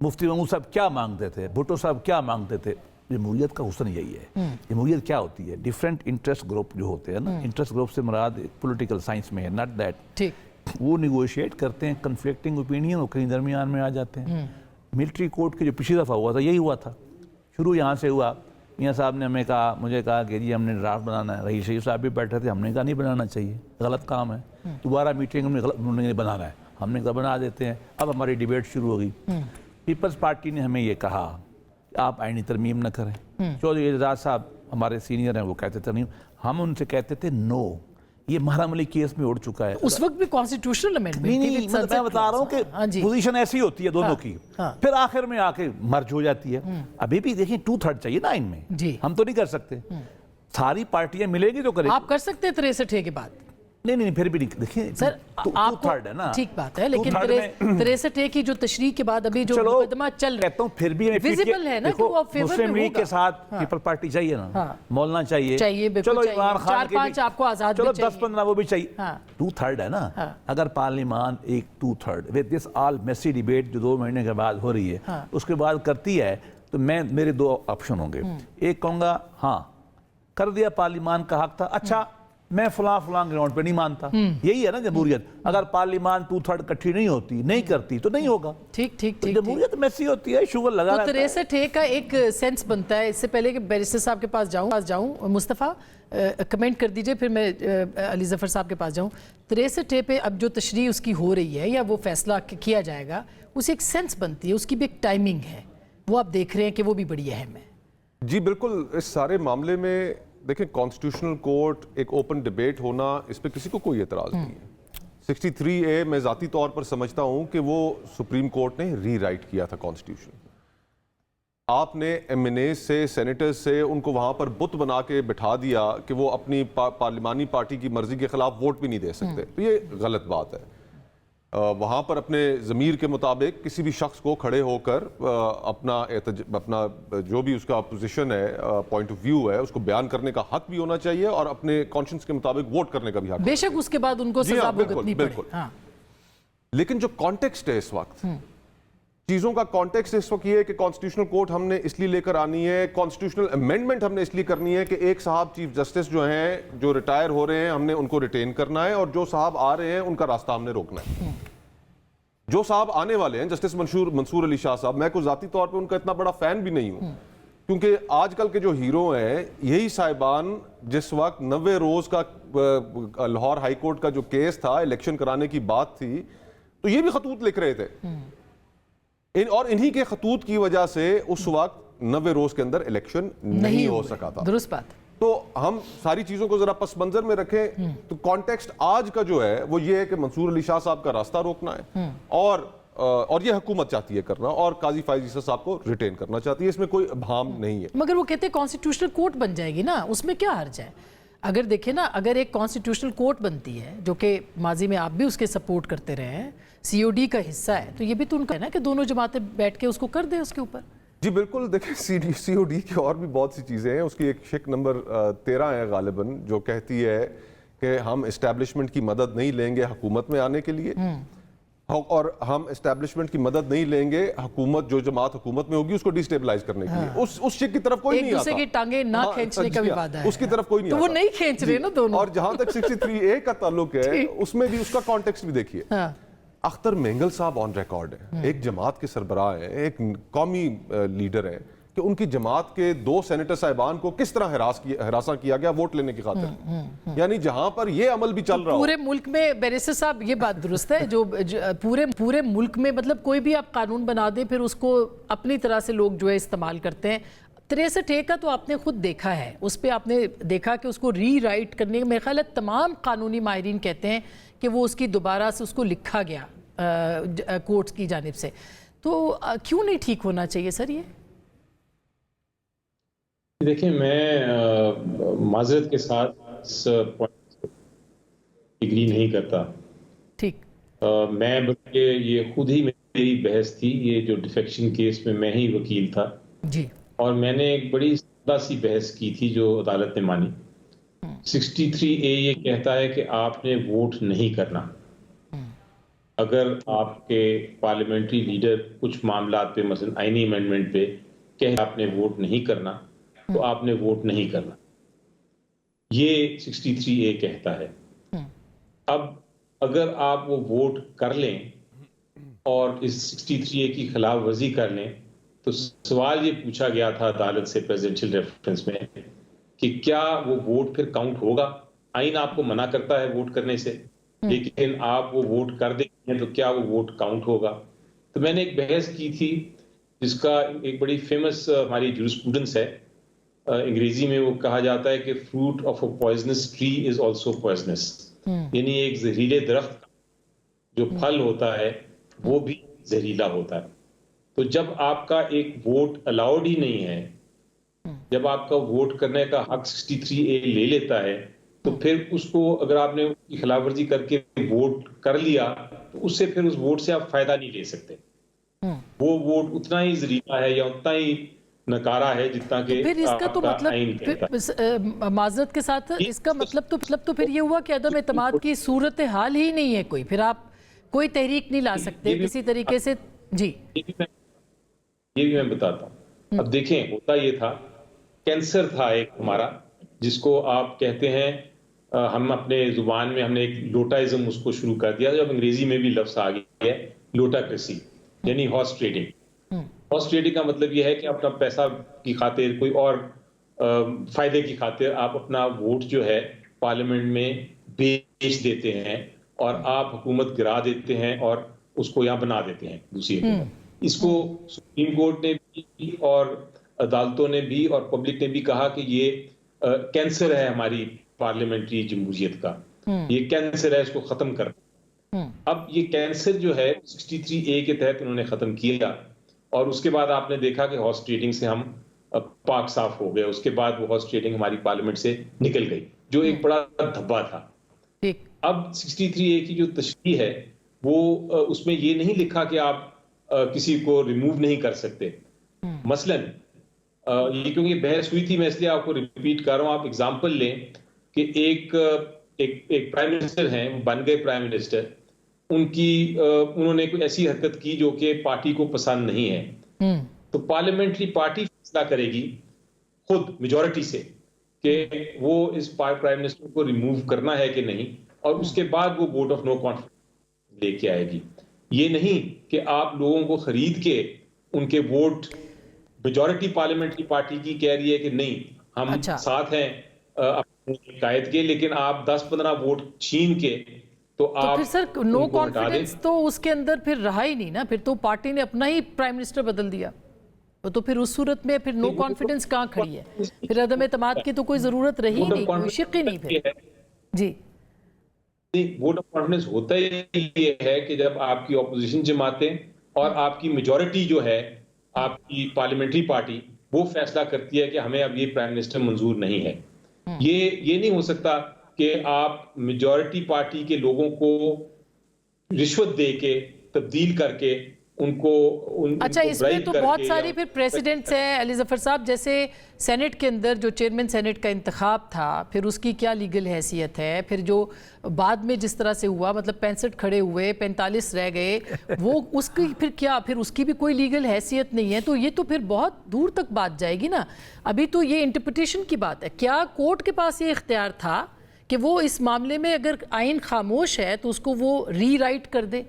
मुफ्ती महमूद साहब क्या मांगते थे, भुट्टो साहब क्या मांगते थे। जमहूरियत का हुस्न यही है। जमहूरियत क्या होती है, डिफरेंट इंटरेस्ट ग्रुप जो होते हैं ना, इंटरेस्ट ग्रुप से मुराद पॉलिटिकल साइंस में है, नॉट दैट, ठीक, वो निगोशिएट करते हैं, कन्फ्लिक्टिंग ओपिनियन और कहीं दरमियान में आ जाते हैं। मिलिट्री कोर्ट के जो पिछली दफ़ा हुआ था, यही हुआ था, शुरू यहाँ से हुआ। मियाँ साहब ने हमें कहा, मुझे कहा कि जी हमने ड्राफ्ट बनाना है, रईस शरीफ साहब भी बैठे थे, हमने कहा नहीं बनाना चाहिए, गलत काम है। दोबारा मीटिंग में उन्होंने बनाना है, हमने कहा बना देते हैं। अब हमारी डिबेट शुरू हो गई। पीपल्स पार्टी ने हमें ये कहा आप आईनी तरमीम न करें। चौधरी एजाज साहब हमारे सीनियर हैं, वो कहते थे नहीं, हम उनसे कहते थे नो, ये महरम अली केस में उड़ चुका है। उस वक्त भी कॉन्स्टिट्यूशनल अमेंडमेंट नहीं, मतलब मैं बता रहा हूँ कि पोजीशन ऐसी होती है दोनों की, फिर आखिर में आके मर्ज हो जाती है। अभी भी देखिए 2/3 चाहिए ना इनमें, हम तो नहीं कर सकते, सारी पार्टियां मिलेगी तो करेंगे। आप कर सकते हैं 63 के बाद, नहीं फिर भी नहीं, देखिए सर आपको थर्ड है ना, ठीक बात है, लेकिन 63 की जो तशरीह के बाद अभी जो चलो मुकदमा चल रहा है, कहता हूं फिर भी विजिबल है ना कि वो फेवर में मुस्लिम लीग होगा। के साथ हाँ। पीपल पार्टी चाहिए ना, हाँ। मौलाना चाहिए, बिल्कुल चलो चाहिए। इमरान खान के 4-5 आपको आजाद चलो भी चाहिए। 10-15 वो भी चाहिए, हाँ। 2/3 है ना। हाँ। अगर पार्लियामान एक 2/3 with this all messy debate जो 2 महीने के बाद हो रही है, हाँ। उसके बाद करती है, तो मेरे 2 ऑप्शन होंगे। एक कहूंगा हाँ कर दिया, पार्लियामान का हक था, अच्छा मैं फलां ग्राउंड पे नहीं मानता, यही है ना जमहूरियत। अगर पार्लियामान 2/3 इकट्ठी नहीं होती, नहीं करती, तो नहीं होगा। ठीक तो जमहूरियत मैसी होती है, शुगर लगा तो रहता है। 63 का एक सेंस बनता है। इससे पहले कि बैरिस्टर साहब के पास जाऊं मुस्तफ़ा कमेंट कर दीजिए, फिर मैं अली ज़फ़र साहब के पास जाऊं। 63 पे अब जो तशरीह उसकी हो रही है या वो फैसला किया जाएगा, उसे एक सेंस बनती है, उसकी भी एक टाइमिंग है, वो आप देख रहे हैं कि वो भी बड़ी अहम है। जी बिल्कुल, इस सारे मामले में देखें कॉन्स्टिट्यूशनल कोर्ट, एक ओपन डिबेट होना, इस पे किसी को कोई एतराज़ नहीं है। 63A मैं ज़ाती तौर पर समझता हूं कि वो सुप्रीम कोर्ट ने री राइट किया था कॉन्स्टिट्यूशन। आपने MNA से, सेनेटर्स से उनको वहां पर बुत बना के बिठा दिया कि वो अपनी पार्लिमानी पार्टी की मर्जी के खिलाफ वोट भी नहीं दे सकते, तो ये गलत बात है। वहाँ पर अपने ज़मीर के मुताबिक किसी भी शख्स को खड़े होकर अपना जो भी उसका पोजीशन है, पॉइंट ऑफ व्यू है, उसको बयान करने का हक भी होना चाहिए और अपने कॉन्शियस के मुताबिक वोट करने का भी हक। बेशक उसके बाद उनको सजा भुगतनी पड़े। हाँ। लेकिन जो कॉन्टेक्स्ट है इस वक्त, चीज़ों का कॉन्टेक्स्ट इस वक्त ये है कि कॉन्स्टिट्यूशनल कोर्ट हमने इसलिए लेकर आनी है, कॉन्स्टिट्यूशनल अमेंडमेंट हमने इसलिए करनी है कि एक साहब चीफ जस्टिस जो हैं, जो रिटायर हो रहे हैं, हमने उनको रिटेन करना है, और जो साहब आ रहे हैं उनका रास्ता हमने रोकना है। जो साहब आने वाले हैं, जस्टिस मंसूर अली शाह साहब, मैं कोई जाती तौर पे उनका इतना बड़ा फैन भी नहीं हूं, क्योंकि आजकल के जो हीरो हैं यही साहिबान जिस वक्त 90 रोज का लाहौर हाई कोर्ट का जो केस था, इलेक्शन कराने की बात थी, तो ये भी खतूत लिख रहे थे, और इन्हीं के खतूत की वजह से उस वक्त 90 रोज के अंदर इलेक्शन नहीं हो सका था। दुरुस्त बात। तो हम सारी चीजों को जरा पस मंजर में रखें, तो कॉन्टेक्स्ट आज का जो है वो ये है कि मंसूर अली शाह साहब का रास्ता रोकना है, और ये हुकूमत चाहती है करना, और काजी फायज ईसा साहब को रिटेन करना चाहती है, इसमें कोई भाम नहीं है। मगर वो कहते हैं कॉन्स्टिट्यूशनल कोर्ट बन जाएगी ना, उसमें क्या हर्ज है? अगर देखें ना, अगर एक कॉन्स्टिट्यूशनल कोर्ट बनती है, जो कि माजी में आप भी उसके सपोर्ट करते रहे हैं, COD का हिस्सा है, तो ये भी तो उनका है ना कि दोनों जमातें बैठ के उसको कर दें उसके ऊपर। जी बिल्कुल, देखिए COD की और भी बहुत सी चीज़ें हैं, उसकी एक शिक नंबर 13 है गालिबन, जो कहती है कि हम इस्टेब्लिशमेंट की मदद नहीं लेंगे हुकूमत में आने के लिए, और हम इस्टेब्लिशमेंट की मदद नहीं लेंगे हुकूमत, जो जमात हुकूमत में होगी उसको डिस्टेबलाइज करने के लिए। उस शिक की तरफ कोई नहीं आता, एक दूसरे की टांगे ना खींचने का भी वादा है, उसकी तरफ कोई नहीं तो आता। वो नहीं खींच रहे ना दोनों। और जहां तक 63A का ताल्लुक है, उसमें भी उसका कॉन्टेक्स्ट भी देखिए। अख्तर मेंगल साहब ऑन रिकॉर्ड है, एक जमात के सरबराह हैं, एक कौमी लीडर हैं, कि उनकी जमात के 2 सेनेटर साहिबान को किस तरह हरासा किया गया वोट लेने की खातिर। यानी जहां पर ये अमल भी चल रहा हो पूरे मुल्क में, बैरिस्टर साहब ये बात दुरुस्त है, जो पूरे मुल्क में, मतलब कोई भी आप कानून बना दें, फिर उसको अपनी तरह से लोग जो है इस्तेमाल करते हैं। 63A का तो आपने खुद देखा है, उस पर आपने देखा कि उसको री राइट करने, मेरे ख्याल है तमाम कानूनी माहिरीन कहते हैं कि वो उसकी दोबारा से उसको लिखा गया कोर्ट्स की जानिब से, तो क्यों नहीं ठीक होना चाहिए सर ये? देखिए, मैं माजरत के साथ इस पॉइंट एग्री नहीं करता। ठीक। मैं बल्कि ये खुद ही मेरी बहस थी, ये जो डिफेक्शन केस में मैं ही वकील था जी, और मैंने एक बड़ी सादा सी बहस की थी जो अदालत ने मानी। 63A ये कहता है कि आपने वोट नहीं करना। अगर आपके पार्लियामेंट्री लीडर कुछ मामलात पे, मसलन आईनी अमेंडमेंट पे कहे आपने वोट नहीं करना, तो आपने वोट नहीं करना, ये 63A कहता है। अब अगर आप वो वोट कर लें और इस 63A की खिलाफ वर्जी कर लें, तो सवाल ये पूछा गया था अदालत से प्रेसिडेंशियल रेफरेंस में कि क्या वो वोट फिर काउंट होगा। आइन आपको मना करता है वोट करने से, लेकिन आप वो वोट कर देंगे तो क्या वो वोट काउंट होगा। तो मैंने एक बहस की थी जिसका एक बड़ी फेमस हमारी जूरिस्प्रूडेंस है, अंग्रेजी में वो कहा जाता है कि fruit of a poisonous tree is also poisonous, यानी एक जहरीले दरख्त जो फल होता है वो भी जहरीला होता है। तो जब आपका एक वोट अलाउड ही नहीं है, जब आपका वोट करने का हक 63A ले लेता है, तो फिर उसको अगर आपने की खिलाफवर्जी करके वोट कर लिया तो उससे फिर उस वोट से आप फायदा नहीं ले सकते। वो वोट उतना ही जरीला है या उतना ही नकारा है जितना कि फिर इसका तो आपका आइन कहता है। मतलब माजरत के साथ इसका मतलब तो फिर ये हुआ कि अदम एतमाद की सूरत हाल ही नहीं है कोई, फिर आप कोई तहरीक नहीं ला सकते किसी तरीके से। जी ये भी मैं बताता हूँ। अब देखें, होता ये था, कैंसर था एक हमारा जिसको आप कहते हैं, हम अपने जुबान में हमने एक लोटाइज्म उसको शुरू कर दिया, जब अंग्रेजी में भी लफ्ज आ गया है लोटाक्रेसी, यानी हॉर्स ट्रेडिंग। हॉर्स ट्रेडिंग का मतलब यह है कि अपना पैसा की खातिर, कोई और फायदे की खातिर आप अपना वोट जो है पार्लियामेंट में बेच देते हैं और आप हुकूमत गिरा देते हैं और उसको यहाँ बना देते हैं दूसरी हुकूमत। इसको सुप्रीम कोर्ट ने भी और अदालतों ने भी और पब्लिक ने भी कहा कि ये कैंसर है हमारी पार्लियामेंट्री जमहूरियत का, ये कैंसर है, इसको खत्म कर। अब ये कैंसर जो है 63A के तहत उन्होंने खत्म किया और उसके बाद आपने देखा कि हॉर्स ट्रेडिंग से हम पाक साफ हो गए। उसके बाद वो हॉर्स ट्रेडिंग हमारी पार्लियामेंट से निकल गई, जो एक बड़ा धब्बा था। अब 63A की जो तशरीह है वो उसमें ये नहीं लिखा कि आप किसी को रिमूव नहीं कर सकते। मसलन ये क्योंकि बहस हुई थी, मैं इसलिए आपको रिपीट कर रहा हूं। आप एग्जांपल लें कि एक प्राइम मिनिस्टर हैं, बन गए प्राइम मिनिस्टर, उन्होंने कोई ऐसी हरकत की जो कि पार्टी को पसंद नहीं है, तो पार्लियामेंट्री पार्टी फैसला करेगी खुद मेजॉरिटी से कि वो इस प्राइम मिनिस्टर को रिमूव करना है कि नहीं, और उसके बाद वो वोट ऑफ नो कॉन्फिडेंस लेके आएगी। ये नहीं कि आप लोगों को खरीद के उनके वोट, मेजॉरिटी पार्लियामेंट्री पार्टी की कह रही है कि नहीं हम साथ हैं अपनी कायद के, लेकिन आप 10-15 वोट छीन के तो आप फिर सर नो कॉन्फिडेंस तो उसके अंदर फिर रहा ही नहीं ना, फिर तो पार्टी ने अपना ही प्राइम मिनिस्टर बदल दिया। तो फिर उस सूरत में फिर नो कॉन्फिडेंस कहाँ खड़ी है? फिर अदम एतमाद की तो कोई जरूरत रही नहीं, कोई शिक ही नहीं फिर। जी वोट ऑफ कॉन्फिडेंस होता ही ये है कि जब आपकी ऑपोजिशन जमातें और आपकी मेजॉरिटी जो है आपकी पार्लियामेंट्री पार्टी वो फैसला करती है कि हमें अब ये प्राइम मिनिस्टर मंजूर नहीं है। ये नहीं हो सकता कि आप मेजॉरिटी पार्टी के लोगों को रिश्वत दे के तब्दील करके अच्छा, इसमें तो बहुत सारी फिर प्रेसिडेंट्स हैं अली जफर साहब, जैसे सेनेट के अंदर जो चेयरमैन सेनेट का इंतखाब था, फिर उसकी क्या लीगल हैसियत है, फिर जो बाद में जिस तरह से हुआ, मतलब 65 खड़े हुए 45 रह गए, वो उसकी फिर क्या, फिर उसकी भी कोई लीगल हैसियत नहीं है। तो ये तो फिर बहुत दूर तक बात जाएगी ना। अभी तो ये इंटरप्रिटेशन की बात है। क्या कोर्ट के पास ये इख्तियार था कि वो इस मामले में अगर आइन खामोश है तो उसको वो रीराइट कर दे?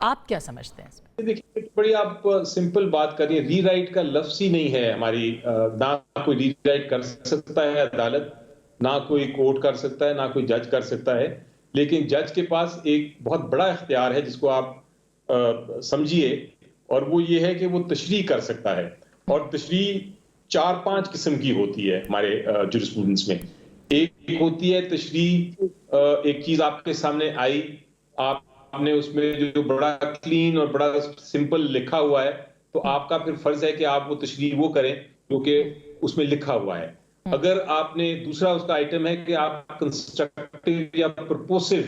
आप क्या समझते हैं इसमें? देखिए, बड़ी आप सिंपल बात करिए, रीराइट का लफ्ज ही नहीं है हमारी, ना कोई रीराइट कर सकता है अदालत, ना कोई कोर्ट कर सकता है, ना कोई जज कर सकता है। लेकिन जज के पास एक बहुत बड़ा इख्तियार है जिसको आप समझिए, और वो ये है कि वो तशरीह कर सकता है। और तशरीह 4-5 किस्म की होती है हमारे जुरिस्प्रूडेंस में। एक होती है तशरीह, एक चीज आपके सामने आई, आपने उसमें जो बड़ा क्लीन और बड़ा सिंपल लिखा हुआ है, तो आपका फिर फर्ज है कि आप वो तशरीह वो करें जो कि उसमें लिखा हुआ है। अगर आपने दूसरा उसका आइटम है कि आप कंस्ट्रक्टिव या प्रपोसिव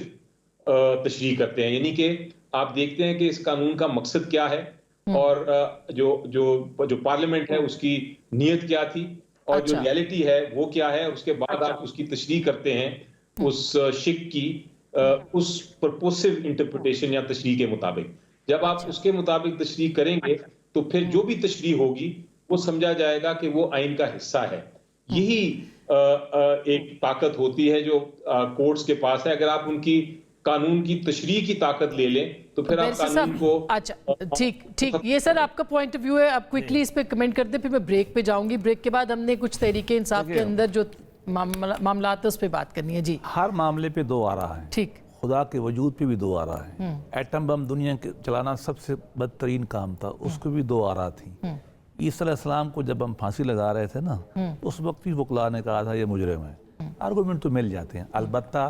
तशरीह करते हैं, यानी कि आप देखते हैं कि इस कानून का मकसद क्या है और जो पार्लियामेंट है उसकी नीयत क्या थी और जो रियलिटी है वो क्या है, उसके बाद आप उसकी तशरीह करते हैं उस शिक की उस प्रपोसिव इंटरप्रिटेशन या तशरीह के मुताबिक। जब आप उसके मुताबिक तशरीह करेंगे तो फिर जो भी तशरीह होगी वो समझा जाएगा कि वो आइन का हिस्सा है। यही एक ताकत होती है जो कोर्ट्स के पास है। अगर आप उनकी कानून की तशरीह की ताकत ले लें तो फिर आप कानून को। अच्छा, ठीक, ये सर आपका पॉइंट ऑफ व्यू है। आप क्विकली इस पे कमेंट कर दे, फिर मैं ब्रेक पे जाऊंगी। ब्रेक के बाद हमने कुछ तहरीके इंसाफ के अंदर जो मामला है उस पर बात करनी है। जी, हर मामले पे दो आ रहा है। ठीक, खुदा के वजूद पे भी दो आ रहा है। एटम बम दुनिया के चलाना सबसे बदतरीन काम था, उसको भी दो आ रहा थी। ईसा अलैहिस्सलाम को जब हम फांसी लगा रहे थे ना, उस वक्त भी वकला ने कहा था ये मुजरिम है। आर्गूमेंट तो मिल जाते हैं। अलबत्ता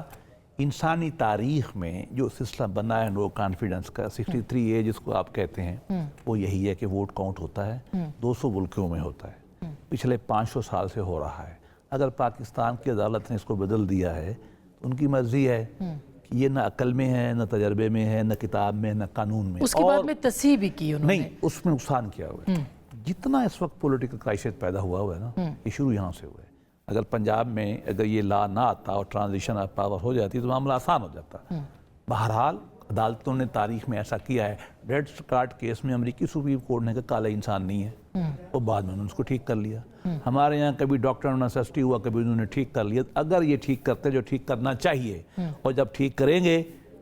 इंसानी तारीख में जो सिस्टम बना है नो कॉन्फिडेंस का, 63A जिसको आप कहते हैं, वो यही है कि वोट काउंट होता है 200 मुल्कों में होता है, पिछले 500 साल से हो रहा है। अगर पाकिस्तान की अदालत ने इसको बदल दिया है तो उनकी मर्जी है ये ना अकल में है, ना तजर्बे में है, ना किताब में, ना कानून में। उसके बाद में तस्हीह भी की उन्होंने। नहीं, उसमें नुकसान किया हुआ है। जितना इस वक्त पॉलिटिकल क्राइसिस पैदा हुआ है ना, ये शुरू यहाँ से हुआ है। अगर पंजाब में अगर ये लॉ ना आता और ट्रांजिशन ऑफ पावर हो जाती तो मामला आसान हो जाता। बहरहाल अदालतों ने तारीख में ऐसा किया है। रेड कार्ड केस में अमेरिकी सुप्रीम कोर्ट ने कहा काला इंसान नहीं है, और बाद में उन्होंने उसको ठीक कर लिया। हमारे यहाँ कभी डॉक्टर नेसेसिटी हुआ, कभी उन्होंने ठीक कर लिया। अगर ये ठीक करते जो ठीक करना चाहिए, और जब ठीक करेंगे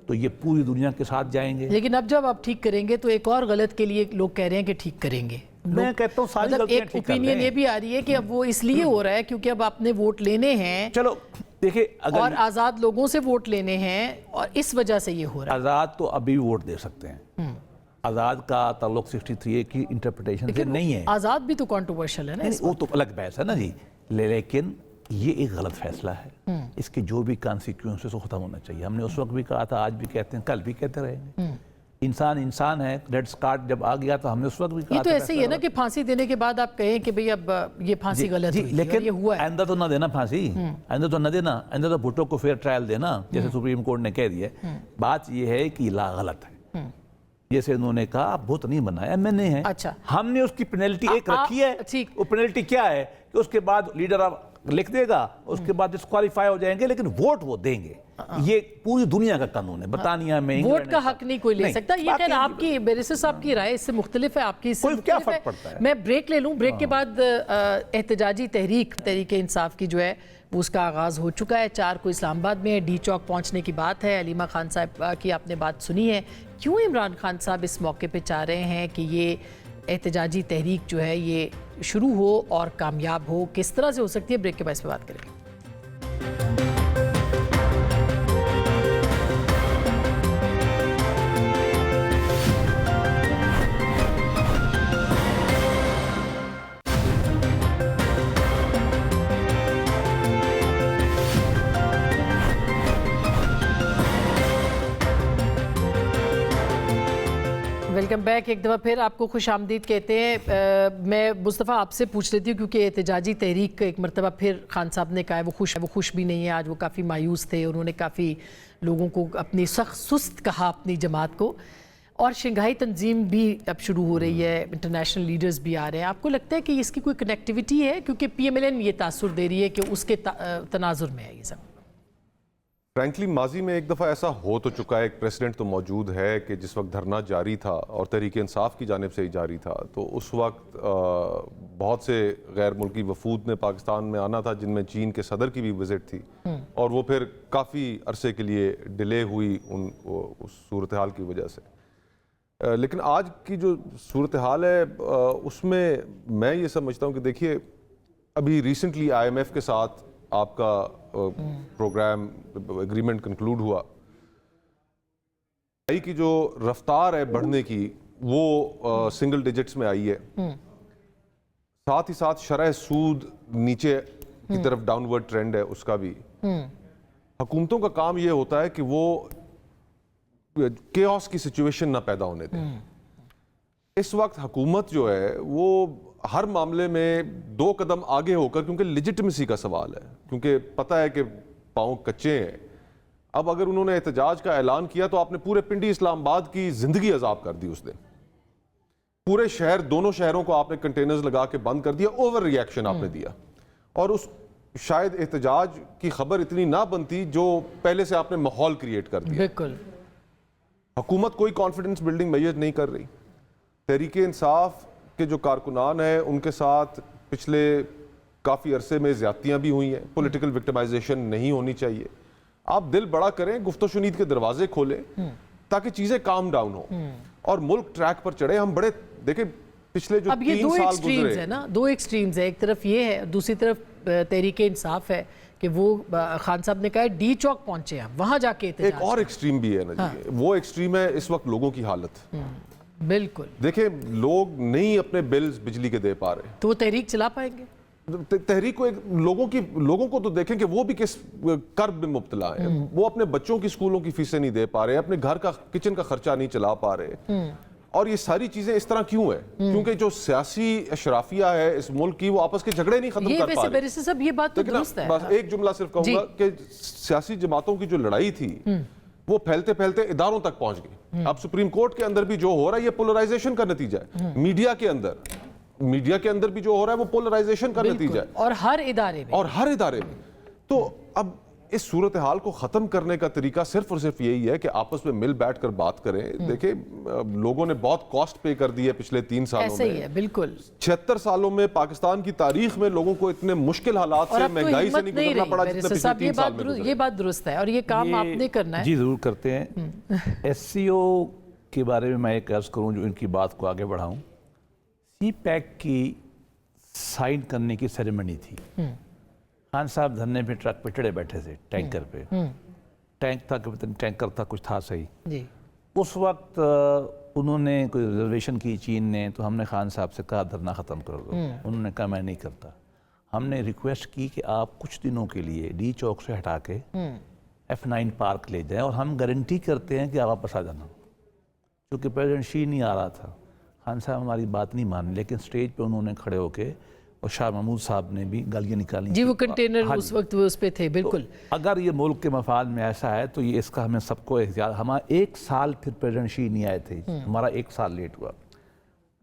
तो ये पूरी दुनिया के साथ जाएंगे। लेकिन अब जब आप ठीक करेंगे तो एक और गलत के लिए लोग कह रहे हैं कि ठीक करेंगे। मैं कहता हूँ सारी मतलब गलतियां एक ठीक कर ओपिनियन लें। ये भी आ रही है कि अब वो इसलिए हो रहा है क्योंकि अब आपने वोट लेने हैं, चलो देखिए, और अगर आजाद लोगों से वोट लेने हैं, और इस वजह से ये हो रहा है। आज़ाद तो अभी भी वोट दे सकते हैं। आज़ाद का ताल्लुक 63A की इंटरप्रिटेशन से नहीं है। आजाद भी तो कंट्रोवर्शियल है ना। नहीं, वो तो अलग बहस है ना जी। लेकिन ये एक गलत फैसला है। इसके जो भी कॉन्सिक्वेंसेस खत्म होना चाहिए। हमने उस वक्त भी कहा था, आज भी कहते हैं, कल भी कहते रहेंगे। इंसान इंसान है। रेड कार्ड जब आ गया तो हमने उस वक्त भी कहा ये तो था ऐसे ही है ना कि फांसी देने के बाद आप कहें कि भाई अब ये फांसी गलत हुई थी, और लेकिन ये हुआ है। आइंदा तो ना देना फांसी, आइंदा तो ना देना, आइंदा तो भुट्टो को फेयर ट्रायल देना, जैसे सुप्रीम कोर्ट ने कह दिया। बात ये है कि ला गलत है। जैसे उन्होंने कहा भूत नहीं बनाया, मैंने है। अच्छा। हमने उसकी पेनल्टी एक रखी है। ठीक। वो पेनल्टी क्या है कि उसके बाद लीडर लिख देगा, उसके बाद डिस्क्वालीफाई हो जाएंगे, लेकिन वोट वो देंगे। ये पूरी दुनिया का कानून है। बरतानिया में वोट का हक नहीं कोई ले सकता। ये खैर आपकी, बैरिस्टर साहब की राय इससे मुख्तलिफ है, आपकी इससे कोई क्या मुख्तलिफ फर्क पड़ता है? मैं ब्रेक ले लूं। ब्रेक के बाद एहतजाजी तहरीक इंसाफ की जो है वो उसका आगाज़ हो चुका है। 4 को इस्लामाबाद में डी चौक पहुंचने की बात है। अलीमा खान साहब की आपने बात सुनी है। क्यों इमरान खान साहब इस मौके पे चाह रहे हैं कि ये एहतजाजी तहरीक जो है ये शुरू हो और कामयाब हो, किस तरह से हो सकती है? ब्रेक के बाद इस पर बात करेंगे। Welcome back. एक दफ़ा फिर आपको खुश आमदीद कहते हैं। मैं मुस्तफ़ा आपसे पूछ लेती हूँ क्योंकि एहतजाजी तहरीक एक मरतबा फिर खान साहब ने कहा है वो खुश भी नहीं है। आज वो काफ़ी मायूस थे। उन्होंने काफ़ी लोगों को अपनी सख्त सुस्त कहा, अपनी जमात को। और शंघाई तंजीम भी अब शुरू हो रही है, इंटरनेशनल लीडर्स भी आ रहे हैं। आपको लगता है कि इसकी कोई कनेक्टिविटी है? क्योंकि PMLN ये तासुर दे रही है कि उसके तनाजुर में है ये सब। फ्रैंकली माजी में एक दफ़ा ऐसा हो तो चुका है, एक प्रेसिडेंट तो मौजूद है कि जिस वक्त धरना जारी था और तहरीक इंसाफ की जानिब से ही जारी था, तो उस वक्त बहुत से गैर मुल्की वफूद ने पाकिस्तान में आना था, जिनमें चीन के सदर की भी विज़िट थी, और वो फिर काफ़ी अरसे के लिए डिले हुई उस सूरत हाल की वजह से। लेकिन आज की जो सूरत हाल है उसमें मैं ये समझता हूँ कि देखिए, अभी रिसेंटली IMF के साथ आपका प्रोग्राम एग्रीमेंट कंक्लूड हुआ। की जो रफ्तार है बढ़ने की वो सिंगल डिजिट्स में आई है। साथ ही साथ शरह सूद नीचे की तरफ डाउनवर्ड ट्रेंड है उसका भी। हुकूमतों का काम ये होता है कि वो केओस की सिचुएशन ना पैदा होने दें। इस वक्त हुकूमत जो है वो हर मामले में 2 कदम आगे होकर, क्योंकि लेजिटिमेसी का सवाल है, क्योंकि पता है कि पाँव कच्चे हैं। अब अगर उन्होंने एहतजाज का ऐलान किया तो आपने पूरे पिंडी इस्लामाबाद की जिंदगी अजाब कर दी उस दिन। पूरे शहर, दोनों शहरों को आपने कंटेनर्स लगा के बंद कर दिया। ओवर रिएक्शन आपने दिया, और उस शायद एहतजाज की खबर इतनी ना बनती जो पहले से आपने माहौल क्रिएट कर दिया। बिल्कुल। हुकूमत कोई कॉन्फिडेंस बिल्डिंग मेजर नहीं कर रही। तहरीक इंसाफ के जो कारकुनान हैं उनके साथ पिछले काफ़ी अरसे में ज़्यादतियाँ भी हुई हैं। पॉलिटिकल विक्टिमाइजेशन नहीं होनी चाहिए। आप दिल बड़ा करें, गुफ्तो-शुनीद के दरवाजे खोलें ताकि चीज़ें काम डाउन हो और मुल्क ट्रैक पर चढ़े। हम बड़े देखें पिछले जो अब ये 3 दो साल एक्सट्रीम्स गुजरे है ना, 2 एक्सट्रीम्स है। एक तरफ ये है, दूसरी तरफ तहरीक इंसाफ है कि वो खान साहब ने कहा है डी चौक पहुंचे हैं, वहां जाके एहतजाज। एक और एक्सट्रीम भी है ना जी, वो एक्सट्रीम है इस वक्त लोगों की हालत। बिल्कुल। देखिए, लोग नहीं अपने बिल्स बिजली के दे पा रहे, तो वो तहरीक चला पाएंगे? तहरीक को एक लोगों को तो देखें कि वो भी किस कर्ब में मुब्तला है। वो अपने बच्चों की स्कूलों की फीसें नहीं दे पा रहे, अपने घर का किचन का खर्चा नहीं चला पा रहे। और ये सारी चीजें इस तरह क्यों है? क्योंकि जो सियासी अशराफिया है इस मुल्क की, वो आपस के झगड़े नहीं खत्म कर पा रहे। बैरिस्टर साहब ये बात तो दुरुस्त है। बस एक जुमला सिर्फ कहूंगा कि सियासी जमातों की जो लड़ाई थी वो फैलते फैलते इदारों तक पहुंच गई। अब सुप्रीम कोर्ट के अंदर भी जो हो रहा है ये पोलराइजेशन का नतीजा है। मीडिया के अंदर भी जो हो रहा है वो पोलराइजेशन का नतीजा है, और हर इदारे में। तो अब इस सूरत हाल को खत्म करने का तरीका सिर्फ और सिर्फ यही है कि आपस में मिल बैठ कर बात करें। देखिए, लोगों ने बहुत कॉस्ट पे कर दी है पिछले 3 सालों में। ऐसे ही है, बिल्कुल। 76 सालों में पाकिस्तान की तारीख में लोगों को इतने मुश्किल हालात से, महंगाई से नहीं गुजरना पड़ा जितना पिछले 3 साल में गुजरा। ये बात दुरुस्त है और ये काम आपने करना है। जी जरूर करते हैं। SCO के बारे में मैं एक अर्ज करूं, जो इनकी बात को आगे बढ़ाऊं। CPEC की साइन करने की सेरेमनी थी। खान साहब धरने पे ट्रक पे चढ़े बैठे थे, टैंकर पे। टैंक था कि टैंकर था, कुछ था सही जी। उस वक्त उन्होंने कोई रिजर्वेशन की चीन ने, तो हमने खान साहब से कहा धरना ख़त्म कर दो। उन्होंने कहा मैं नहीं करता। हमने रिक्वेस्ट की कि आप कुछ दिनों के लिए डी चौक से हटा के F9 पार्क ले जाएं और हम गारंटी करते हैं कि आप वापस आ जाना। क्योंकि प्रेसिडेंट शी नहीं आ रहा था। खान साहब हमारी बात नहीं मानी, लेकिन स्टेज पे उन्होंने खड़े होके, और शाह महमूद साहब ने भी गालियाँ निकाली जी। वो कंटेनर उस वक्त वो उस पे थे, बिल्कुल। तो अगर ये मुल्क के मफाद में ऐसा है तो ये इसका हमें सबको एहतियात। हमारा 1 साल फिर प्रेसिडेंट शी नहीं आए थे, हमारा 1 साल लेट हुआ।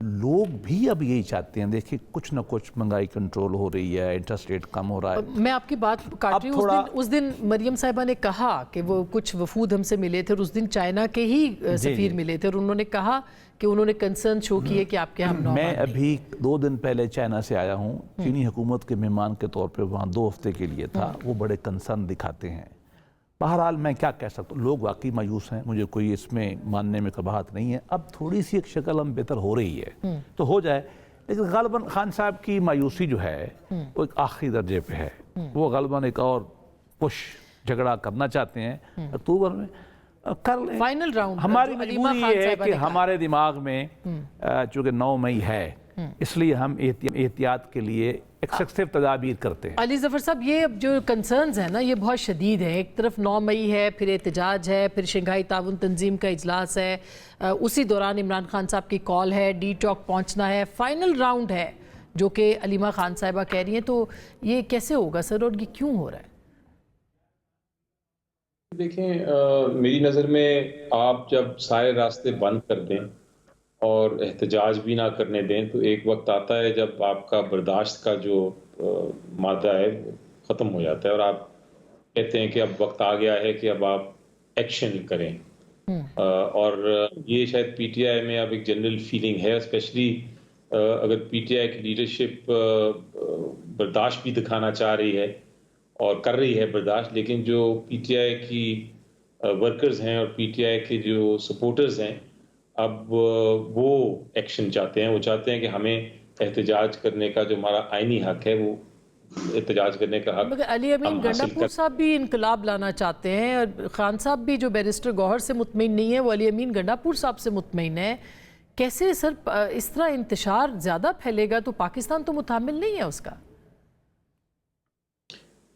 लोग भी अब यही चाहते हैं। देखिए, कुछ ना कुछ महंगाई कंट्रोल हो रही है, इंटरेस्ट रेट कम हो रहा है। मैं आपकी बात काट रही हूँ। उस दिन मरियम साहिबा ने कहा कि वो कुछ वफूद हमसे मिले थे और उस दिन चाइना के ही सफीर मिले थे और उन्होंने कहा कि उन्होंने कंसर्न शो किए कि आपके हम मैं अभी 2 दिन पहले चाइना से आया हूँ। चीनी हुकूमत के मेहमान के तौर पे वहाँ 2 हफ्ते के लिए था। वो बड़े कंसर्न दिखाते हैं। बहरहाल मैं क्या कह सकता हूँ, लोग वाकई मायूस हैं, मुझे कोई इसमें मानने में कबाहत नहीं है। अब थोड़ी सी एक शक्ल हम बेहतर हो रही है तो हो जाए, लेकिन गालिबन खान साहब की मायूसी जो है वो एक आखिरी दर्जे पे है। वो गालिबन एक और पुश झगड़ा करना चाहते हैं अक्टूबर में, कर लें। फाइनल राउंड हमारी मजबूरी ये है कि हमारे दिमाग में चूँकि 9 मई है, इसलिए हम एहतियात के लिए एक्सेसिव तदाबीर करते हैं। अली जफर साहब, ये जो कंसर्न्स हैं ना, ये बहुत शदीद है। एक तरफ 9 मई है, फिर एहतजाज है, फिर शंघाई ताउन तंजीम का इजलास है, उसी दौरान इमरान खान साहब की कॉल है, डी टॉक पहुंचना है, फाइनल राउंड है जो कि अलीमा खान साहिबा कह रही हैं। तो ये कैसे होगा सर, और ये क्यों हो रहा है? देखें, मेरी नज़र में आप जब सारे रास्ते बंद कर दें और एहतजाज भी ना करने दें, तो एक वक्त आता है जब आपका बर्दाश्त का जो मादा है वो ख़त्म हो जाता है और आप कहते हैं कि अब वक्त आ गया है कि अब आप एक्शन करें। और ये शायद PTI में अब एक जनरल फीलिंग है, स्पेशली अगर PTI की लीडरशिप बर्दाश्त भी दिखाना चाह रही है और कर रही है बर्दाश्त, लेकिन जो PTI की वर्कर्स हैं और PTI के जो सपोर्टर्स हैं, अब वो एक्शन चाहते हैं। वो चाहते हैं कि हमें एहतजाज करने का जो हमारा आईनी हक है, वो एहतजाज करने का हक। मगर अली अमीन गंडापुर साहब भी इनकलाब लाना चाहते हैं और खान साहब भी जो बैरिस्टर गौहर से मुतमईन नहीं है, वो अली अमीन गंडापुर साहब से मुतमईन है। कैसे सर इस तरह इंतशार ज़्यादा फैलेगा तो पाकिस्तान तो मुतामिल नहीं है उसका?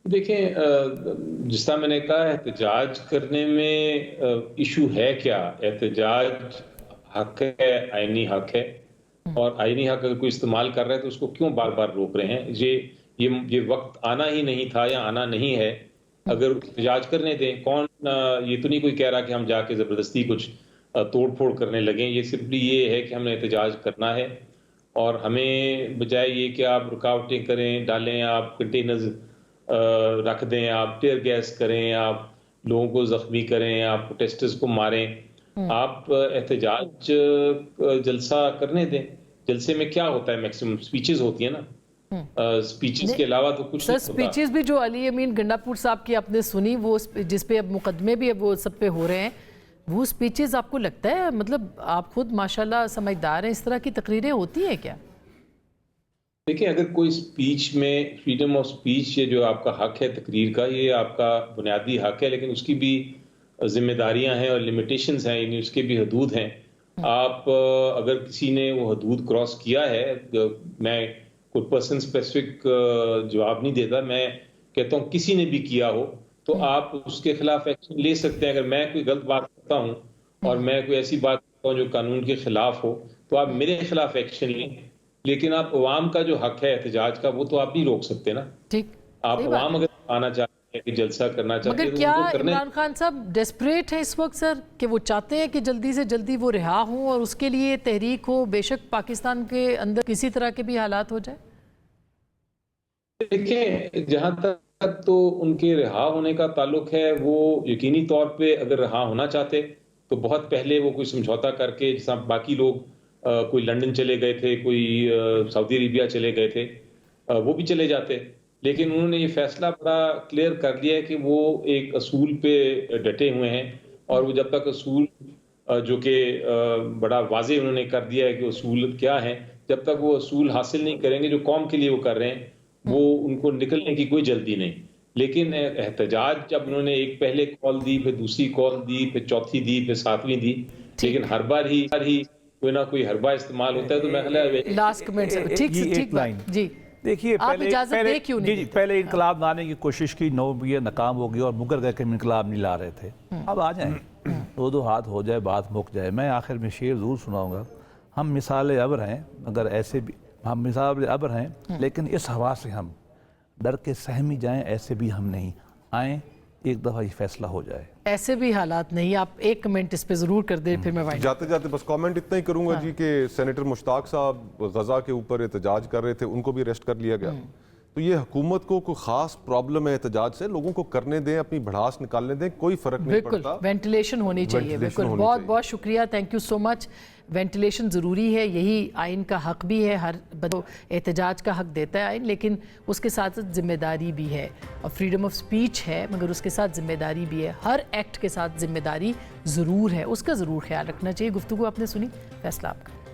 देखें, जिस तरह मैंने कहा, एहतजाज करने में इशू है क्या? एहतजाज हक है, आईनी हक है, और आईनी हक अगर कोई इस्तेमाल कर रहा है तो उसको क्यों बार बार रोक रहे हैं? ये वक्त आना ही नहीं था या आना नहीं है, अगर एहतजाज करने दें। कौन ये तो नहीं कोई कह रहा कि हम जाके ज़बरदस्ती कुछ तोड़ फोड़ करने लगें। ये सिर्फ ये है कि हमने एहतजाज करना है और हमें बजाय ये कि आप रुकावटें करें, डालें, आप कंटेनर्स रख दें, आप टीयर गैस करें, आप लोगों को जख्मी करें, आप प्रोटेस्टर्स को मारें, आप एहतजाज जलसा करने दें। जलसे में क्या होता है? मैक्सिमम स्पीचेस होती है ना, स्पीचेस के अलावा तो कुछ सर नहीं होता। स्पीचेस भी जो अली अमीन गंडापुर साहब की आपने सुनी, वो जिस पे अब मुकदमे भी अब वो सब पे हो रहे हैं, वो स्पीचेस आपको लगता है, मतलब आप खुद माशाल्लाह समझदार हैं, इस तरह की तकरीरें होती हैं क्या? देखिए, अगर कोई स्पीच में फ्रीडम ऑफ स्पीच, ये जो आपका हक है तकरीर का, ये आपका बुनियादी हक है, लेकिन उसकी भी जिम्मेदारियां हैं और लिमिटेशंस हैं, यानी उसके भी हदूद हैं। आप अगर किसी ने वो हदूद क्रॉस किया है, मैं कोई पर्सन स्पेसिफिक जवाब नहीं देता, मैं कहता हूँ किसी ने भी किया हो तो आप उसके खिलाफ एक्शन ले सकते हैं। अगर मैं कोई गलत बात करता हूँ और मैं कोई ऐसी बात करता हूँ जो कानून के खिलाफ हो, तो आप मेरे खिलाफ एक्शन लें, लेकिन आप अवाम का जो हक है एहतजाज का, वो तो आप नहीं रोक सकते ना। ठीक, आप अवाम अगर आना चाहते कि जलसा करना चाहते मगर हैं तो क्या उनको करने इमरान खान साहब डेस्परेट है इस वक्त सर कि वो चाहते हैं कि जल्दी से जल्दी वो रिहा हों और उसके लिए तहरीक हो, बेशक पाकिस्तान के अंदर किसी तरह के भी हालात हो जाए? देखिए, जहां तक तो उनके रिहा होने का ताल्लुक है, वो यकीनी तौर पे अगर रिहा होना चाहते तो बहुत पहले वो कोई समझौता करके, जैसा बाकी लोग कोई लंदन चले गए थे, कोई सऊदी अरेबिया चले गए थे, वो भी चले जाते। लेकिन उन्होंने ये फैसला बड़ा क्लियर कर लिया है कि वो एक असूल पे डटे हुए हैं और वो जब तक असूल जो कि बड़ा वाजे उन्होंने कर दिया है कि असूल क्या है, जब तक वो असूल हासिल नहीं करेंगे जो कौम के लिए वो कर रहे हैं, वो उनको निकलने की कोई जल्दी नहीं। लेकिन एहतजाज जब उन्होंने एक पहले कॉल दी, फिर दूसरी कॉल दी, फिर चौथी दी, फिर सातवीं दी, लेकिन हर बार ही कोई ना कोई हरबा इस्तेमाल होता है। तो मैं ख्याल है लास्ट कमेंट सर, ठीक से ठीक लाइन जी देखिए, आप इजाजत दे क्यों नहीं देते? पहले इनकलाब लाने की कोशिश की, ये नाकाम हो गई और मुकर गए कि हम इनकलाब नहीं ला रहे थे। अब आ जाए, दो हाथ हो जाए, बात मुक जाए। मैं आखिर में शेर ज़रूर सुनाऊंगा, हम मिसाल अबर हैं, मगर ऐसे भी हम मिसाल अबर हैं, लेकिन इस हवा से हम डर के सहमी जाएं, ऐसे भी हम नहीं आए, एक दफ़ा ये फैसला हो जाए। ऐसे भी हालात नहीं। आप एक कमेंट इस पे ज़रूर कर दें, फिर मैं वाइंड जाते जाते बस कमेंट इतना ही करूंगा जी कि सेनेटर मुश्ताक साहब गजा के ऊपर एहतजाज कर रहे थे, उनको भी अरेस्ट कर लिया गया। तो ये हुकूमत को कोई खास प्रॉब्लम है एहतजाज से, लोगों को करने दें, अपनी भड़ास निकालने दें, कोई फर्क नहीं बिल्कुल पड़ता। वेंटिलेशन होनी चाहिए। वेंटिलेशन बिल्कुल, होनी बहुत चाहिए। बहुत शुक्रिया, thank you so much. Ventilation ज़रूरी है, यही आइन का हक भी है, हर एहतजाज का हक देता है आइन, लेकिन उसके साथ साथ जिम्मेदारी भी है। और फ्रीडम ऑफ स्पीच है, मगर उसके साथ जिम्मेदारी भी है। हर एक्ट के साथ जिम्मेदारी ज़रूर है, उसका ज़रूर ख्याल रखना चाहिए। गुफ्तगू आपने सुनी, फैसला आपका।